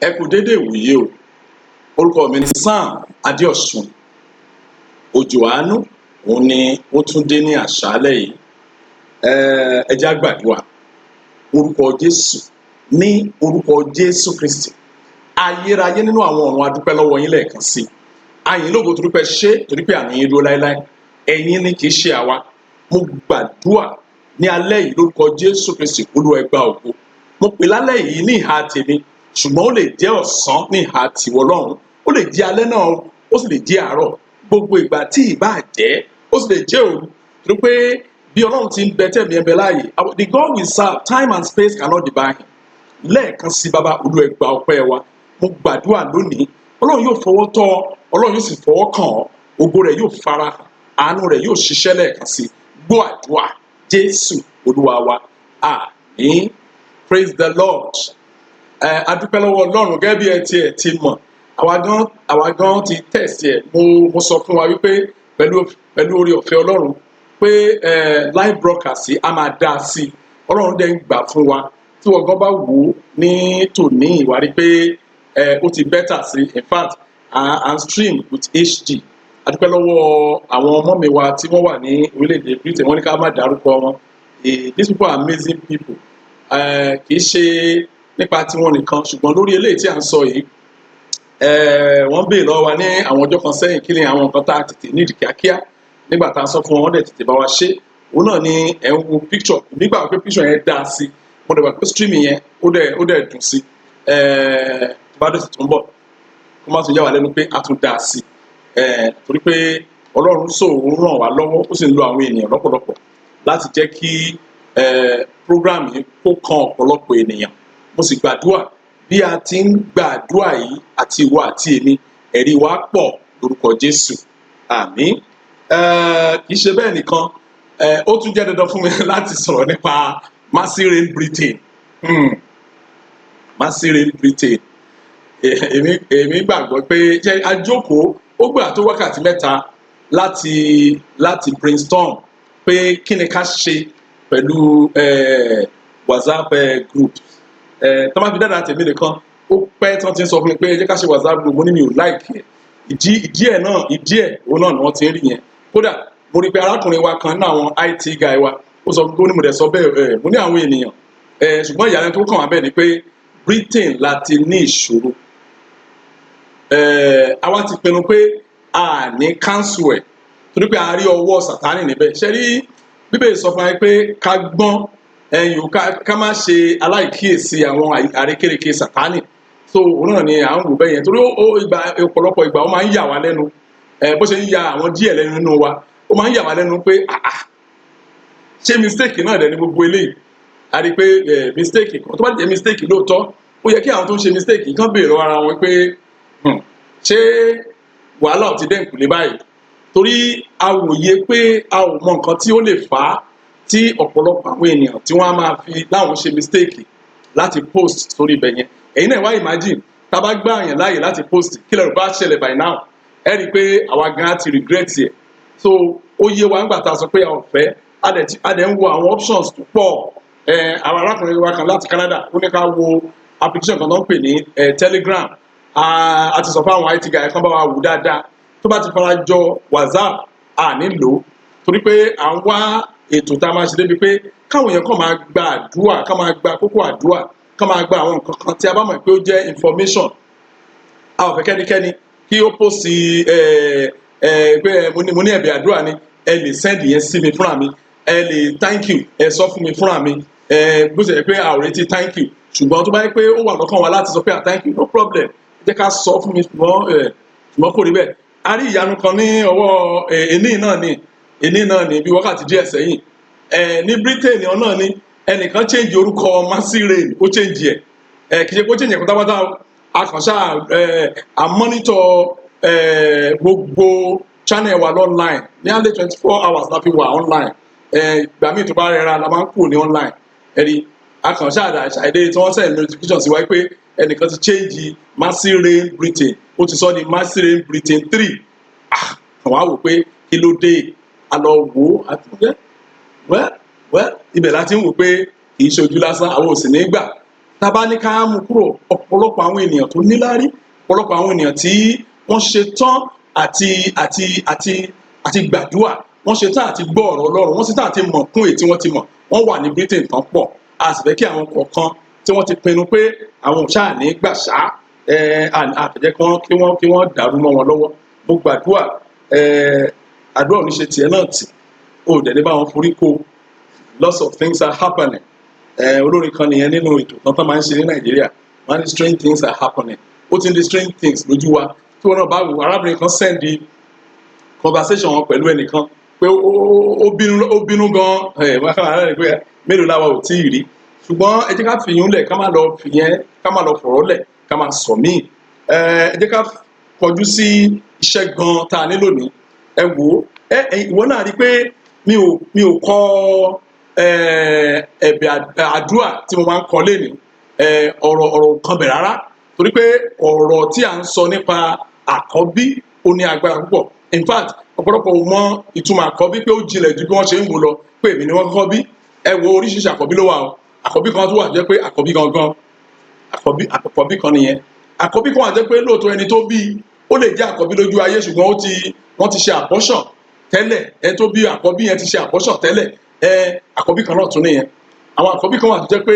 Ẹ kú dédé ìwòyí o. Orúkọ mi ni Sam Adéọ̀sùn. Òjò àánú òun ni ó tún dé ní àṣálẹ́ yìí. Ẹ jẹ́ á gbàdúrà. Orúkọ Jésù, ní orúkọ Jésù Kristi. Ayérayé nínú àwọn ọ̀run, a dúpẹ́ lọ́wọ́ yín lẹ́ẹ̀kan sí i. A yìn lógo torí pé ṣé torí pé àmì yín dúró láéláé. Ẹ̀yin ni kì í ṣe àwa. Mo gbàdúrà ní alẹ́ yìí lórúkọ Jésù Kristi, Olúwa ẹ gba ògo. Mo pè lálẹ́ yìí ní ìhà tèmi, ṣùgbọ́n ó lè jẹ́ ọ̀sán ní ìhà tìwọ Ọlọ́run. Ó lè jẹ́ alẹ́ náà, ó sì lè jẹ́ àárọ̀. Gbogbo ìgbà tí ìbá jẹ́, ó sì lè jẹ́ òru. Torí pé bí Ọlọ́run ti ń bẹ tẹ̀mí ẹ bẹ láàyè, the God we serve, time and space cannot deny him. Lẹ́ẹ̀kan sí bàbá, Olúwa ẹ gba ọpẹ́ wa. Mo gbàdúrà lónìí, Ọlọ́run yóò fọwọ́ tọ́ ọ, Ọlọ́run yóò sì fọwọ́ kàn ọ́. Ògo rẹ̀ yóò farahàn, àánú rẹ̀ yóò ṣiṣẹ́ lẹ́ẹ̀kan sí. Gbọ́ àdúrà Jésù Olúwa wa. Àmín. Praise the Lord. A dúpẹ́ lọ́wọ́ Ọlọ́run gẹ́gẹ́ bí ẹ ti mọ̀. Àwa gan ti tẹ̀sí ẹ̀. Mo sọ fún wa wípé pẹ̀lú oore ọ̀fẹ́ Ọlọ́run pé live broadcast a máa dá a sí. Ọlọ́run dẹ̀ ń gbà fún wa. Tí wọ́n gan bá wò ó ní tòní ìwárí pé ó ti better sí. In fact, and stream with HD. A dúpẹ́ lọ́wọ́ àwọn ọmọ mi wa tí wọ́n wà ní orílẹ̀-èdè Britain. Wọ́n ní ká má dárúkọ wọn. These people are amazing people. Kì í ṣe nípa tiwọn nìkan, ṣùgbọ́n lórí eléyìí tí à ń sọ yìí, wọ́n béèrè lọ́wọ́ wa ní àwọn ọjọ́ kan sẹ́yìn kí ni àwọn nǹkan tá a tètè nídìí kíákíá. Nígbà tá a sọ fún wọn, wọ́n dẹ̀ tètè bá wa ṣe. Òun náà ni ẹ̀ ń wo picture. Nígbà pé picture yẹn dáa sí, mo dẹ̀ gbà pé streaming yẹn ó dẹ̀ dùn sí. Bá dẹ̀ sì tún bọ̀, kó má tún yà wá lẹ́nu pé a tún dáa sí. Torí pé Ọlọ́run sòun ràn wá lọ́wọ́, ó sì ń lo àwọn ènìyàn lọ́pọ̀lọpọ̀ láti jẹ́ kí program yìí kó kan ọ̀pọ̀lọpọ̀ ènìyàn. Mo sì gbàdúrà bí a ti ń gbàdúrà yìí àti ìwọ àti èmi, ẹ̀rí wa pọ̀ lórúkọ Jésù. Àmín. Kì í ṣe bẹ́ẹ̀ nìkan, ó tún jẹ́ dandan fún mi láti sọ̀rọ̀ nípa Mercy Reign Britain. Mercy Reign Britain. Èmi gbàgbọ́ pé àjókòó ó gbà tó wákàtí mẹ́ta láti brainstorm pé kí ni ká ṣe pẹ̀lú WhatsApp group. Tó máa fi dáadáa tèmi nìkan, ó pẹ́ tí wọ́n ti ń sọ fún mi pé ẹ jẹ́ ká ṣe WhatsApp group. Mo ní mi ò like ẹ̀. Ìdí ẹ̀ òun náà ni wọ́n ti ń rí yẹn. Kódà mo rí pé arákùnrin wa kan nínú àwọn IT guy wa, ó sọ pé ó ní mo dẹ̀ sọ bẹ́ẹ̀, mo ní àwọn ènìyàn. Ṣùgbọ́n ìyàlẹ́nu tó kàn wá bẹ́ẹ̀ ni pé Britain láti ní ìṣòro. Àwa ti pinnu pé a ní cancel ẹ̀ torí pé a rí ọwọ́ Sátánì níbẹ̀. Ṣé rí Bíbélì sọ fún wa pé ká gbọ́n ká má ṣe aláìkíyèsí àwọn àrékérekè Sátánì. So òun náà ni à ń wò bẹ́ẹ̀ yẹn torí ọ̀pọ̀lọpọ̀ ìgbà ó máa ń yà wá lẹ́nu. Bó ṣe ń ya àwọn díẹ̀ lẹ́nu nínú wa, ó máa ń yà wá lẹ́nu pé ṣé mistake náà dẹ̀ ni gbogbo eléyìí. A rí i pé mistake kan tó bá jẹ́ mistake lóòótọ́, ó yẹ kí àwọn tó ń ṣe mistake kan béèrè lọ́wọ́ ara wọn pé ṣé wàhálà ò ti dé ìkùlé báyìí. Torí a wòye pé a ò mọ nǹkan tí ó lè fà á tí ọ̀pọ̀lọpọ̀ àwọn ènìyàn tí wọ́n á máa fi láwọn ṣe mistake láti post sórí ibẹ̀ yẹn. Ẹ̀yin náà wá imagine tá a bá gbà yàn láàyè láti post, kí lẹ́rù bá ṣẹlẹ̀ by now. Ẹ rí i pé àwa gan ti regret ẹ̀. So ó yé wa nígbà tá a sọ pé a ò fẹ́, a dẹ̀ ń wo àwọn options tó pọ̀. Àwọn arákùnrin wa kan láti Canada, ó ní ká wo application kan tó ń pè ní Telegram. A ti sọ fún àwọn IT guy kan bá wa wò dáadáa. Tó bá ti fara jọ WhatsApp, a nílò. Torí pé à ń wá ètò tá a máa ṣe débi pé káwọn èèyàn kàn máa gba àdúrà, ká máa gba kókó àdúrà, ká máa gba àwọn nǹkan kan tí a bá mọ̀ pé ó jẹ́ information. A ò fẹ́ kẹ́nikẹ́ni kí ó post pé mo ní ẹ̀bẹ̀ àdúrà ni, ẹ lè send yẹn sí mi fúnra mi, ẹ lè thank you, ẹ sọ fún mi fúnra mi. Bó ṣe yẹ pé a ò retí thank you, ṣùgbọ́n tó bá yẹ pé ó wà lọ́kàn wa láti sọ pé thank you, no problem, jẹ́ ká sọ fún mi, ṣùgbọ́n kò rí bẹ́ẹ̀. A rí ìyanu kan ní ọwọ́ èní náà ní bí wákàtí díẹ̀ sẹ́yìn. Ní Britain náà ni ẹnìkan change orúkọ Mercy Reign, ó change ẹ̀. Kì í ṣe pé ó change ẹ̀ pátápátá. Àkànṣá monitor gbogbo channel wa online ní alẹ́ 24 hours la fi wà online. Ìgbà míì tó bá rẹra la máa ń kúrò ní online. Ẹ̀rí àkànṣá àṣàìdé tí wọ́n send notification sí wa pé ẹnìkan ti change Mercy Reign Britain, ó ti sọ ní Mercy Reign Britain 3. Àwọn á wò pé kí ló dé, a lọ wò ó àti ibẹ̀ láti ń wò pé kì í ṣe ojú lásán, àwọn ò sì ní gbà. Tá bá ní ká mú kúrò, ọ̀pọ̀lọpọ̀ àwọn ènìyàn tó níláárí, ọ̀pọ̀lọpọ̀ àwọn ènìyàn tí wọ́n ṣe tán àti gbàdúrà, wọ́n ṣe tán àti gbọ́ ọ̀rọ̀ Ọlọ́run, wọ́n ṣe tán àti mọ̀ kún èyí tí wọ́n ti mọ̀, wọ́n wà ní Britain tán pọ̀. A sì fẹ́ kí àwọn kọ̀ọ̀kan tí wọ́n ti pinnu pé àwọn ò ṣáà ní gbà ṣá, àfẹ́jẹ́ kí wọ́n dàrú mọ́ wọn lọ́wọ́. Mo gbàdúrà, àdúrà ò ní ṣe tiẹ̀ náà tì, ó dẹ̀ ní bá wọn forí kó. Lots of things are happening. Olórin kan nìyẹn nínú ètò kan tó máa ń ṣe ní Nàìjíríà, wọ́n ní strange things are happening. Ó ti ń di strange things lójú wa. Tí wọ́n náà bá wò, arábìnrin kan sẹ́ndì conversation wọn pẹ̀lú ẹnìkan pé ó bínú gan-an, pé mélòó láwa ò tí ì rí. Ṣùgbọ́n ẹ jẹ́ ká fìyún lẹ̀, ká má lọ fọ̀rọ̀ lẹ̀, ká má sọ míì. Ẹ jẹ́ ká kọjú sí iṣẹ́ gan-an tá a ní lónìí. Ẹ wò ó, ìwọ náà rí pé mi ò kọ ẹ̀bẹ̀ àdúrà tí mo máa ń kọ lénìí, ọ̀rọ̀ kan bẹ̀ rárá, torí pé ọ̀rọ̀ tí à ń sọ nípa àkọ́bí ó ní agbára púpọ̀. In fact, ọ̀pọ̀lọpọ̀ ò mọ ìtumọ̀ àkọ́bí, pé ó jinlẹ̀ ju bí wọ́n ṣe ń wò lọ, pé èmi ni wọ́n kọ́kọ́ bí. Ẹ wo oríṣiríṣi àkọ́bí ló wà o. Àkọ́bí kan tó wà jẹ́ pé àkọ́bí gangan, àkọ́bí kan nìyẹn. Àkọ́bí kan wà jẹ́ pé lóòótọ́ ẹni tó bí ó lè jẹ́ àkọ́bí lójú ayé, ṣùgbọ́n wọ́n ti ṣe abortion tẹ́lẹ̀, ẹni tó bí àkọ́bí yẹn ti ṣe abortion tẹ́lẹ̀. Àkọ́bí kan náà tún nìyẹn. Àwọn àkọ́bí kan wà tó jẹ́ pé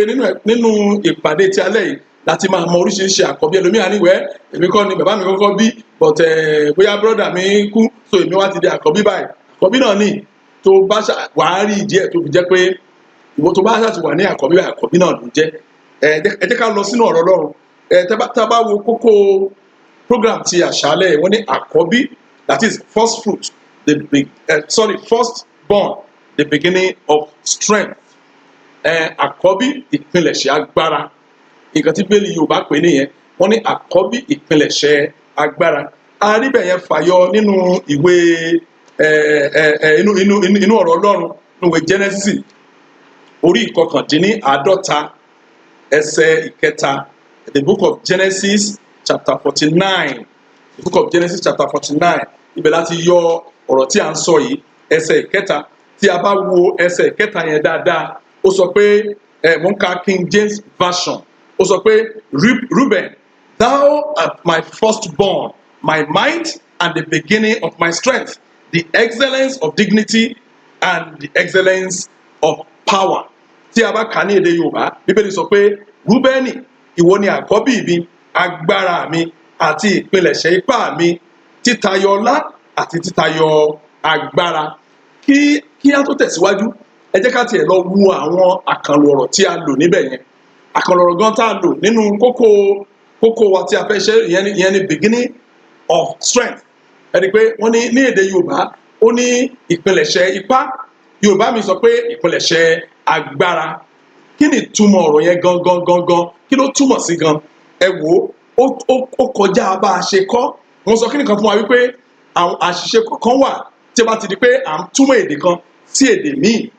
nínú ìpàdé tí alẹ́ yìí láti máa mọ oríṣiríṣi àkọ́bí. Ẹlòmíràn níwẹ̀, èmi kọ́ ni bàbá mi kọ́kọ́ bí, but bóyá brọ́dà mi kú, so èmi wá ti di àkọ́bí báyìí. Àkọ́bí náà ní tó bá wàá rí ìdí ẹ̀ tó fi jẹ́ pé ìwọ tó bá ṣàti wà ní àkọ́bí báyìí, àkọ́bí náà ló jẹ́. Ẹ jẹ́ ká lọ sínú ọ̀rọ̀ Ọlọ́run. Tá a bá wo kókó program ti àṣálẹ̀, wọ́n ní àkọ́bí, that is first fruit, first born, the beginning of strength. Àkọ́bí, ìpilẹ̀ṣẹ̀ agbára. Nǹkan tí Bíbélì Yorùbá pè nìyẹn. Wọ́n ní àkọ́bí, ìpilẹ̀ṣẹ̀ agbára. A rí bẹ̀ yẹn fàyọ nínú ìwé inú ọ̀rọ̀ Ọlọ́run, nínú ìwé Genesis orí 51 ẹsẹ̀ 3. The book of Genesis chapter 49. The book of Genesis chapter 49. Ibẹ̀ láti yọ ọ̀rọ̀ tí a ń sọ yìí, ẹsẹ̀ 3. Tí a bá wo ẹsẹ̀ 3 yẹn dáadáa, ó sọ pé, mo ń ka King James version. Ó sọ pé, Reuben, thou art my firstborn, my might and the beginning of my strength, the excellence of dignity and the excellence of power. Tí a bá kà ní èdè Yorùbá, Bíbélì sọ pé, Rúbẹ́nì, ìwọ ni àkọ́bí mi, agbára mi àti ìpilẹ̀ṣẹ̀ ipá mi, títayọ ọlá àti títayọ agbára. Kí á tó tẹ̀síwájú, ẹ jẹ́ ká tiẹ̀ lọ wo àwọn àkànlò ọ̀rọ̀ tí a lò níbẹ̀ yẹn. Àkànlò ọ̀rọ̀ gan tá a lò nínú kókó wa tí a fẹ́ ṣe, ìyẹn ni beginning of strength. Ẹ rí i pé wọ́n ní èdè Yorùbá, ó ní ìpilẹ̀ṣẹ̀ ipá. Yorùbá mi sọ pé ìpilẹ̀ṣẹ̀ agbára. Kí ni ìtumọ̀ ọ̀rọ̀ yẹn gangan? Kí ló túmọ̀ sí gan? Ẹ wò ó kọjá bá a ṣe kọ́. Wọ́n sọ kí nìkan fún wa wípé àwọn àṣìṣe kan wà tí a bá ti di pé à ń túmọ̀ èdè kan sí èdè míì.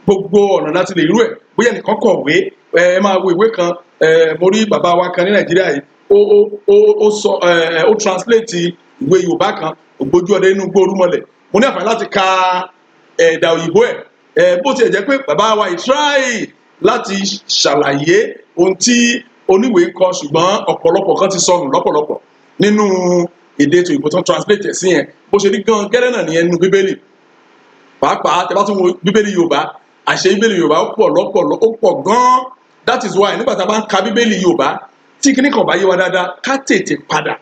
Gbogbo ọ̀nà láti lè rú ẹ̀. Bóyá nìkan kọ̀wé, ẹ máa wo ìwé kan, mo rí bàbá wa kan ní Nàìjíríà yìí, ó translate ìwé Yorùbá kan, Ògbójú ọdẹ inú igbó Orúmọlẹ̀. Mo ní àǹfààní láti ka ẹ̀dà òyìnbó ẹ̀. Bó tiẹ̀ jẹ́ pé bàbá wa yìí try láti ṣàlàyé ohun tí oníwèé kọ, ṣùgbọ́n ọ̀pọ̀lọpọ̀ kan ti sọnù lọ́pọ̀lọpọ̀ nínú èdè ètò ìbò tó ń translate ẹ̀ sí yẹn. Bó ṣe rí gan gẹ́rẹ́ náà nìyẹn nínú Bíbélì. Pàápàá tẹ́ bá tún wo Bíbélì Yorùbá, àṣẹ Bíbélì Yorùbá ó pọ̀ gan. That is why nígbà tá a bá ń ka Bíbélì Yorùbá, tí kíní kan bá yé wa dáadáa, ká tètè padà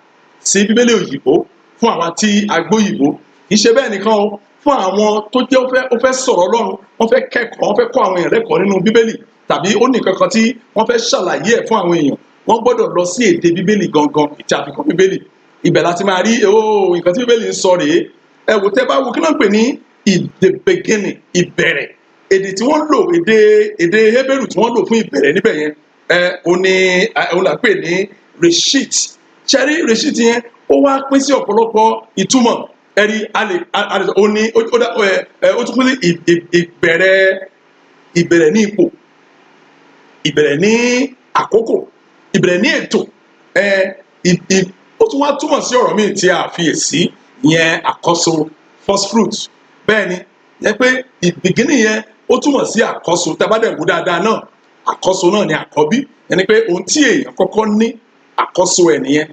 sí Bíbélì òyìnbó fún àwọn tí agbóyìnbó. Kì í ṣe bẹ́ẹ̀ nìkan o, fún àwọn tó jẹ́ ó fẹ́ sọ̀rọ̀ Ọlọ́run, wọ́n fẹ́ kẹ́kọ̀ọ́, wọ́n fẹ́ kọ́ àwọn èèyàn lẹ́kọ̀ọ́ nínú Bíbélì, tàbí ó ní nǹkan kan tí wọ́n fẹ́ ṣàlàyé ẹ̀ fún àwọn èèyàn, wọ́n gbọ́dọ̀ lọ sí èdè Bíbélì gangan, ìtì àfikún Bíbélì. Ibẹ̀ láti máa rí nǹkan tí Bíbélì ń sọ rèé. Ẹ wò, tẹ́ bá wo kí náà ń pè ní the beginning, ìbẹ̀rẹ̀. Èdè tí wọ́n lò, èdè Hébérù tí wọ́n lò fún ìbẹ̀rẹ̀ níbẹ̀ yẹn, òun là ń pè ní Reshit. Ṣẹ́rí Reshit yẹn, ó wá pín sí ọ̀pọ̀lọpọ̀ ìtumọ̀. Ẹ̀rí ó tún pín sí ìbẹ̀rẹ̀ ní ipò, ìbẹ̀rẹ̀ ní àkókò, ìbẹ̀rẹ̀ ní ètò. Ó tún wá túmọ̀ sí ọ̀rọ̀ míì tí a fiyèsí, ìyẹn àkọ́so, first fruit. Bẹ́ẹ̀ ni, yẹn pé ìbìgínì yẹn ó túmọ̀ sí àkọ́so. Tá a bá dẹ̀ wò dáadáa náà, àkọ́so náà ni àkọ́bí. Ẹni pé ohun tí èèyàn kọ́kọ́ ní àkọ́so ẹ̀ nìyẹn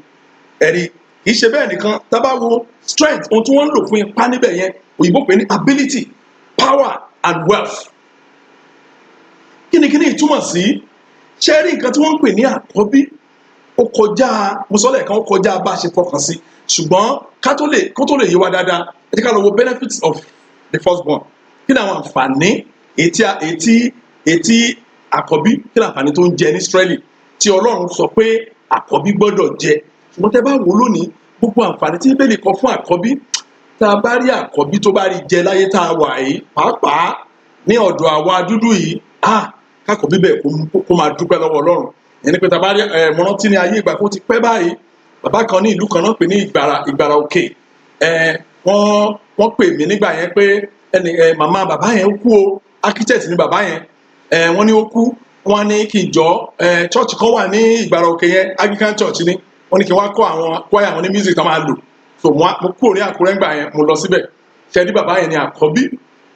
ẹ̀rí kì í ṣe bẹ́ẹ̀ nìkan tá bá wo strength ohun tí wọ́n ń lò fún ipá níbẹ̀ yẹn òyìnbó pè ní ability power and wealth kíni ìtumọ̀ sí ṣé rí nǹkan tí wọ́n ń pè ní àkọ́bí ó kọjá mùsọ́lẹ̀ kan ó kọjá bá a ṣe fọkàn sí ṣùgbọ́n kó tó lè yé wa dáadáa ẹ jẹ́ ká lọ wo benefits of the firstborn kí ni àwọn àǹfààní ètí àkọ́bí kí ni àǹfààní tó ń jẹ ní Ísírẹ́lì tí Ọlọ́run sọ pé àkọ́bí gbọ́dọ̀ jẹ ṣùgbọ́n tẹ́ bá wò lónìí gbogbo àǹfààní tí Bíbélì kọ fún àkọ́bí tá a bá rí àkọ́bí tó bá rí jẹ láyé tá a wà yìí pàápàá ní ọ̀dọ̀ àwa dúdú yìí kákọ̀bí bẹ́ẹ̀ kó máa dúpẹ́ lọ́wọ́ Ọlọ́run ẹni pé tá a bá rí mo rántí ní ayé ìgbà kó ti pẹ́ báyìí bàbá kan ní ìlú kan náà pè ní Ìgbàrà Òkè wọ́n pè mí nígbà yẹn pé màmá bàbá yẹn kú o architect ni bàbá yẹn wọ́n ní ó kú wọ́n ní kí n jọ church kan wà ní Ìgbàrà Òkè yẹn Anglican church ni wọ́n ní kí wọ́n kọ́ àwọn choir àwọn ní music tó máa lò so mo kúrò ní Àkúrẹ́ ńgbà yẹn mo lọ síbẹ̀ ṣẹ́ni bàbá yẹn ni àkọ́bí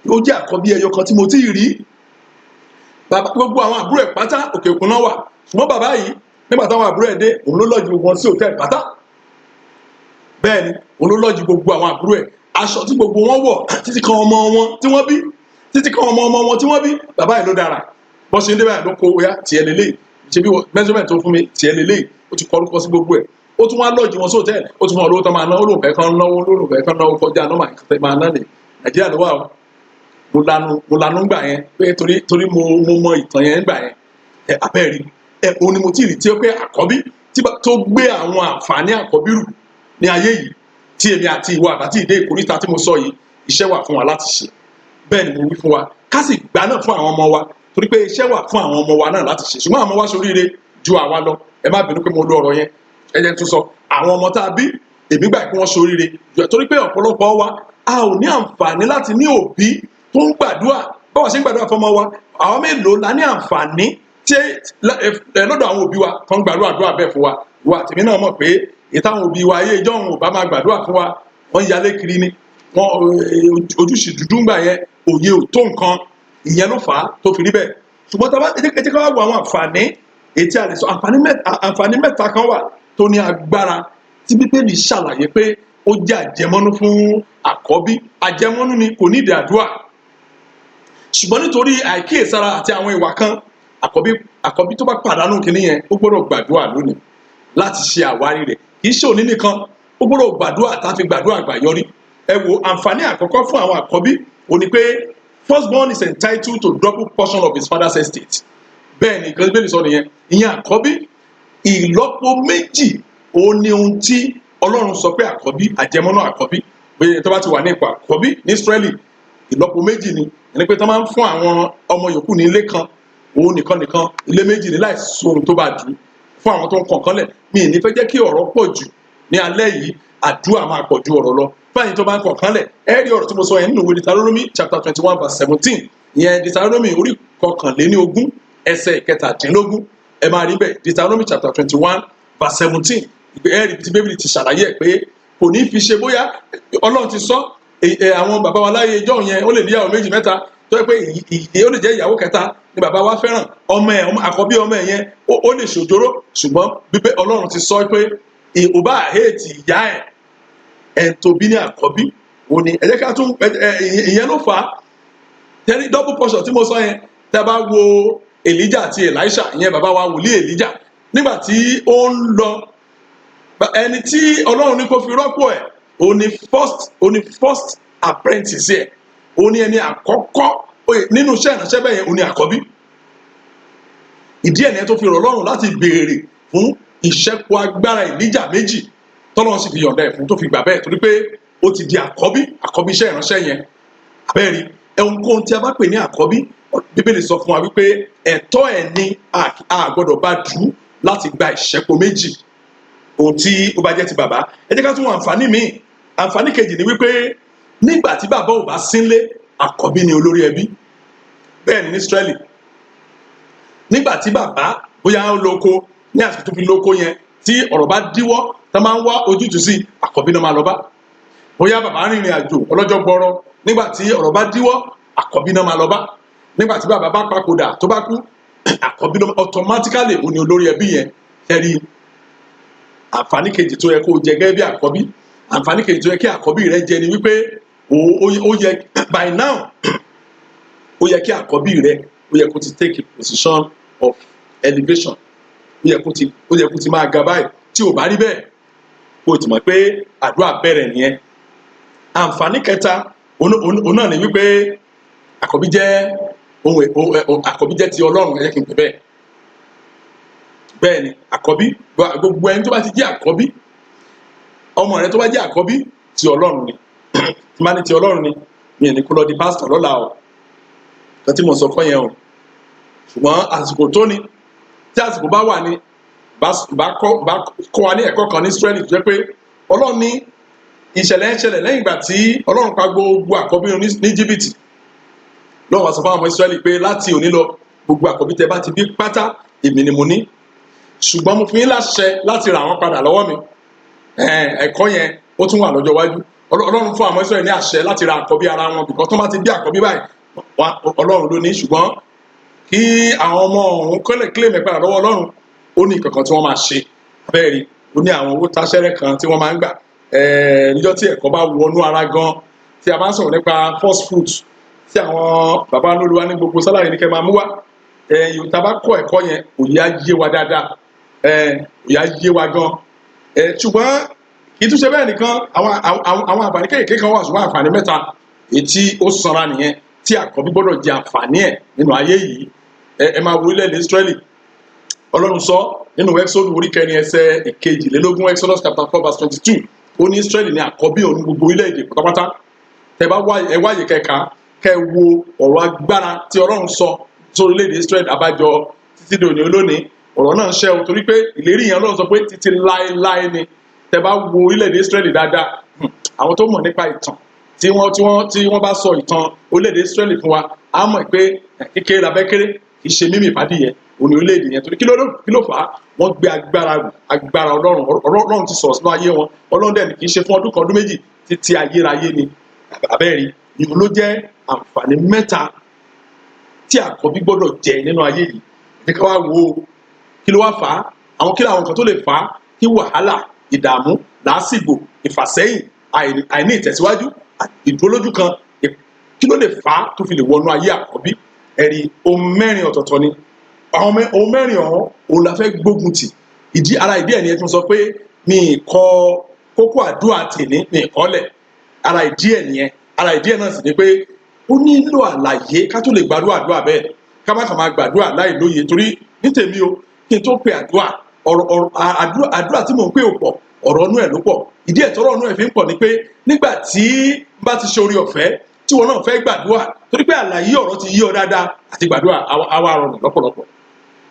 ó jẹ́ àkọ́bí ẹyọ kan tí mo ti rí gbogbo àwọn àbúrò ẹ̀ pátá òkè òkun náà wà ṣùgbọ́n bàbá yìí nígbà táwọn àbúrò ẹ̀ dé òun ló lọ́ọ̀jì gbogbo wọn sí hòtẹ́ẹ̀lì pátá bẹ́ẹ̀ ni òun ló lọ́ọ̀jì gbogbo àwọn àbúrò ẹ̀ aṣọ tí gbogbo wọn wọ̀ títí kan ọmọ wọn tí wọ́n bí títí kan ọmọ wọn tí wọ́n bí bàbá yìí ló dára bọ́ sí ndébà ló kó oya tiẹ̀ lélẹ̀ ṣe bí measurement tó fún mi tiẹ̀ lélẹ̀ ó ti kọ orúkọ sí gbogbo ẹ̀ ó tún wá lọ́ọ̀jì wọn sí hòtẹ́ẹ̀lì ó tún wọn olówó tó máa ná olóòfẹ́ kan náwó kọjá nọ́mà máa ná ní Nàìjíríà ló wà ó mo lanu gbà yẹn pé torí mo mọ ìtàn yẹn gbà yẹn abẹ́rí òun ni mo ti rí tí ó pé àkọ́bí tó gbé àwọn àǹfààní àkọ́bí rù ní ayé yìí tí èmi àti ìwọ àbátí ìdé ìkóríta tí mo sọ yìí iṣẹ́ wà fún wa láti ṣe bẹ́ẹ̀ ni mo wí fún wa ká sì gbà náà fún àwọn ọmọ wa torí pé iṣẹ́ wà fún àwọn ọmọ wa náà láti ṣe ṣùgbọ́n àwọn ọmọ wa ṣoríire ju àwa lọ ẹ má bínú pé mo lo ọ̀rọ̀ yẹn ẹ jẹ́ tún sọ àwọn ọmọ tá a bí èmi gbà pé wọ́n ṣoríire torí pé ọ̀pọ̀lọpọ̀ wa a ò ní àǹfààní láti ní òbí tó ń gbàdúrà báwa ṣe ń gbàdúrà fọmọ wa àwọn mélòó la ní àǹfààní tí lọ́dọ̀ àwọn òbí wa tó ń gbàdúrà bẹ́ẹ̀ fún wa wa tèmi náà mọ̀ pé ìtàwọn òbí wa ayé ìjọ́ òun ò bá máa gbàdúrà fún wa wọ́n yalé kiri ni wọ́n ojúṣì dúdú ń gbà yẹn òye ò tó nǹkan ìyẹn ló fà á tó fi rí bẹ́ẹ̀ ṣùgbọ́n tá a bá ẹ jẹ́ ká wá wo àwọn àǹfààní ètí a lè sọ àǹfààní mẹ́ta kan wà tó ní agbára tí Bíbélì ṣàlàyé pé ó jẹ́ àjẹmọ́nú fún àkọ́bí àjẹmọ́nú ni kò ní ìdí àdúrà ṣùgbọ́n nítorí àìkíyèsára àti àwọn ìwà kan àkọ́bí tó bá pàdánù kìíní yẹn ó gbọ́dọ̀ gbàdúrà lónìí láti ṣe àwárí rẹ̀ kì í ṣe òní nìkan ó gbọ́dọ̀ gbàdúrà tá a fi gbàdúrà àgbàyọrí ẹ wo àǹfààní àkọ́kọ́ fún àwọn àkọ́bí ó ní pé firstborn is entitled to double portion of his father's estate bẹ́ẹ̀ ni ìkan Bíbélì sọ nìyẹn ìyẹn àkọ́bí ìlọ́po méjì ó ní ohun tí Ọlọ́run sọ pé àkọ́bí àjẹmọ́nú àkọ́bí bóyá tó bá ti wà ní ipò àkọ́bí ní Ísírẹ́lì ìlọ́po méjì ni ẹni pé tó máa ń fún àwọn ọmọ yòókù ní ilé kan òun nìkan ilé méjì ní láì sọ ohun tó bá dùn fún àwọn tó ń kọ̀ọ̀kan lẹ̀ mi ì ní fẹ́ jẹ́ kí ọ̀rọ̀ pọ̀ jù ní alẹ́ yìí àdúrà máa pọ̀ ju ọ̀rọ̀ lọ báyìí tó bá ń kọ̀ọ̀kan lẹ̀ ẹ rí ọ̀rọ̀ tí mo sọ yẹn nínú ìwé Deuteronomy chapter 21 verse 17 ìyẹn Deuteronomy orí 21 ẹsẹ̀ 17 ẹ máa rí bẹ́ẹ̀ Deuteronomy chapter 21 verse 17 ẹ rí tí Bíbélì ti ṣàlàyé ẹ̀ pé kò ní fi ṣe bóyá Ọlọ́run ti sọ àwọn bàbá wa láyé ìjọ yẹn ó lè níyàwó méjì mẹ́ta tó yẹ pé ó lè jẹ́ ìyàwó kẹta ni bàbá wa fẹ́ràn àkọ́bí ọmọ ẹ̀ yẹn ó lè ṣòjóró ṣùgbọ́n bíbẹ́ Ọlọ́run ti sọ pé ìhòbá àhéètì ìyá ẹ̀ tó bí ní àkọ́bí òní ẹ jẹ́ ká tún ìyẹn ló fà á tẹ́lí double portion tí mo sọ yẹn tẹ́ bá wo Elijah àti Elisha ìyẹn bàbá wa wòlíì Elijah nígbà tí ó ń lọ ẹni tí Ọlọ́run ní kó fi rọ́pò ẹ̀ òní first apprentice ẹ̀ òní ẹni àkọ́kọ́ nínú iṣẹ́ ìránṣẹ́ bẹ́ẹ̀ yẹn òní àkọ́bí ìdí ẹ̀ ní ẹ tó fi rọ̀ Ọlọ́run láti béèrè fún ìṣẹ́kù agbára Elijah méjì tọ́lọ́run sì fi yọ̀ǹda ẹ̀ fún tó fi gbà bẹ́ẹ̀ torí pé ó ti di àkọ́bí iṣẹ́ ìránṣẹ́ yẹn abẹ́rí ohunkóhun tí a bá pè ní àkọ́bí Bíbélì sọ fún wa wípé ẹ̀tọ́ ẹ̀ ni a gbọ́dọ̀ bá dù láti gba ìṣẹ́kù méjì ohun tí ó bá jẹ́ ti bàbá ẹ jẹ́ ká tún àǹfààní míì àǹfààní kejì ni wípé nígbà tí bàbá ò bá sínlé àkọ́bí ni olórí ẹbí bẹ́ẹ̀ ni ní Ísírẹ́lì nígbà tí bàbá bóyá ó lóko ní àsìkò tó fi lóko yẹn tí ọ̀rọ̀ bá díwọ́ tó máa ń wá ojútùú sí àkọ́bí náà máa lọ bá bóyá bàbá rìnrìn àjò ọlọ́jọ́ gbọ́rọ́ nígbà tí ọ̀rọ̀ bá díwọ́ àkọ́bí náà máa lọ bá nígbà tí bàbá bá papòdà tó bá kú àkọ́bí náà automatically òní olórí ẹbí yẹn tẹ́rí àǹfààní kejì tó yẹ kó jẹ gẹ́gẹ́ bí àkọ́bí, àǹfààní kejì tó yẹ kí àkọ́bí rẹ jẹ ni wípé ó yẹ by now ó yẹ kí àkọ́bí rẹ ó yẹ kó ti take a position of elevation, ó yẹ kó ti máa ga báyìí. Tí ò bá rí bẹ́ẹ̀ kó o ti mọ̀ pé àdúrà bẹ̀rẹ̀ nìyẹn. Àǹfààní kẹta òun náà ni wípé àkọ́bí jẹ́ ti Ọlọ́run, ẹ jẹ́ kí n pè bẹ́ẹ̀. Bẹ́ẹ̀ ni àkọ́bí, gbogbo ẹni tó bá ti jẹ́ àkọ́bí, ọmọ rẹ tó bá jẹ́ àkọ́bí ti Ọlọ́run ni. Tí máa ní ti Ọlọ́run ni mi ò ní kó lọ di pásítọ̀ lọ́la o, kan tí mo sọ fún yẹn o. Ṣùgbọ́n àsìkò tó ni, tí àsìkò bá wà ní bá kọ́ wa ní ẹ̀kọ́ kan ní Ísírẹ́lì tó jẹ́ pé Ọlọ́run ní ìṣẹ̀lẹ̀ ń ṣẹlẹ̀ lẹ́yìn ìgbà tí Ọlọ́run pa gbogbo àkọ́bí ní Íjíbítì. Lọ́wọ́ wá sọ fún àwọn ọmọ Ísírẹ́lì pé láti òní lọ gbogbo àkọ́bí tẹ́ bá ti bí pátá èmi ni mo ní, ṣùgbọ́n mo fi yín láṣẹ láti rà wọ́n padà lọ́wọ́ mi. Ẹ̀kọ́ yẹn ó tún wà lọ́jọ́ iwájú. Ọlọ́run fún àwọn Ísírẹ́lì ní àṣẹ láti ra àkọ́bí ara wọn, bìkọ́ tó bá ti bí àkọ́bí báyìí Ọlọ́run ló ní, ṣùgbọ́n kí àwọn ọmọ ọ̀hún kọ́lẹ̀ kílèmí padà lọ́wọ́ Ọlọ́run ó ní kankan tí wọ́n máa ṣe. Abẹ́rẹ́ ó ní àwọn owó táṣẹ́rẹ́ kan tí wọ́n máa ń gbà níjọ́ tí ẹ̀kọ́ bá wọnú ara gan. Tí a bá ń sọ̀rọ̀ nípa first fruit tí àwọn bàbá olúwa ní gbogbo sálárì ní kẹ́ máa mú wá, tá bá kọ́ ẹ̀kọ́ yẹn òye á yé wa dáadáa, òye á yé wa gan. Ṣùgbọ́n kì í tún ṣe bẹ́ẹ̀ nìkan, àwọn àǹfààní kéèké kan wà, ṣùgbọ́n àǹfààní mẹ́ta èyí tí ó sanra nìyẹn tí àkọ́bí gbọ́dọ̀ jẹ àǹfààní ẹ̀ nínú ayé yìí. Ẹ máa wo orílẹ̀-èdè Ísírẹ́lì. Ọlọ́run sọ nínú Exodus orí 4 ẹsẹ̀ 22, Exodus chapter 4 verse 22, ó ní Ísírẹ́lì ní àkọ́bí òun gbogbo orílẹ̀-èdè pátápátá. Tẹ́ bá wáyé kẹka kẹ́ wo ọ̀rọ̀ agbára tí Ọlọ́run sọ sórí orílẹ̀-èdè Ísírẹ́lì, abájọ títí dòní olónìí ọ̀rọ̀ náà ń ṣẹ o, torí pé ìlérí yẹn Ọlọ́run sọ pé títí láéláé ni. Tẹ́ bá wo orílẹ̀-èdè Ísírẹ́lì dáadáa, àwọn tó mọ̀ nípa ìtàn tí wọ́n bá sọ ìtàn orílẹ̀-èdè Ísírẹ́lì fún wa, á mọ̀ pé kékeré labẹ́kéré kì í ṣe mímì ìpàdé òní orílẹ̀-èdè yẹn. Torí kí ló fà á? Wọ́n gbé agbára Ọlọ́run ti sọ̀rọ̀ sínú ayé wọn. Ọlọ́run dẹ̀ ní kì í ṣe fún ọdún kan ọdún méjì, títí ayérayé ni. Abẹ́rẹ́ ìhun ló jẹ́ àǹfààní mẹ́ta tí àkọ́bí gbọ́dọ̀ jẹ nínú ayé yìí. Ní ká wá wo kí ló wá fà á, àwọn kí làwọn kan tó lè fà á kí wàhálà, ìdààmú, làásìgbò, ìfàsẹ́yìn, àìní ìtẹ̀síwájú, ìdúrólójú kan, kí ló lè fà á tó fi lè wọnú ayé àkọ́bí. Ẹ̀rí ohun mẹ́rin ọ̀tọ̀ọ̀tọ̀ ni. Àwọn ohun mẹ́rin ọ̀hún òun la fẹ́ gbógun tì. Ara ìdí ẹ̀ ni ẹ tún sọ pé mi kọ kókó àdúrà tèmi mi kọ́lẹ̀. Ara ìdí ẹ̀ nìyẹn. Ara ìdí ẹ̀ náà sì ni pé ó nílò àlàyé ká tó lè gbàdúrà bẹ́ẹ̀. Ká má kàn máa gbàdúrà láì lóye, torí ní tèmi o kí n tó pe àdúrà, àdúrà tí mò ń pè ò pọ̀, ọ̀rọ̀ inú ẹ̀ ló pọ̀. Ìdí ẹ̀ tọ́rọ̀ inú ẹ̀ fi ń pọ̀ ni pé nígbà tí bá ti ṣe orí ọ̀fẹ́ tí wọn náà fẹ́ gbàdúrà, torí pé àlàyé ọ̀rọ̀ ti yí ọ dáadáa, àti gbàdúrà àwa rọrùn lọ́pọ̀lọpọ̀.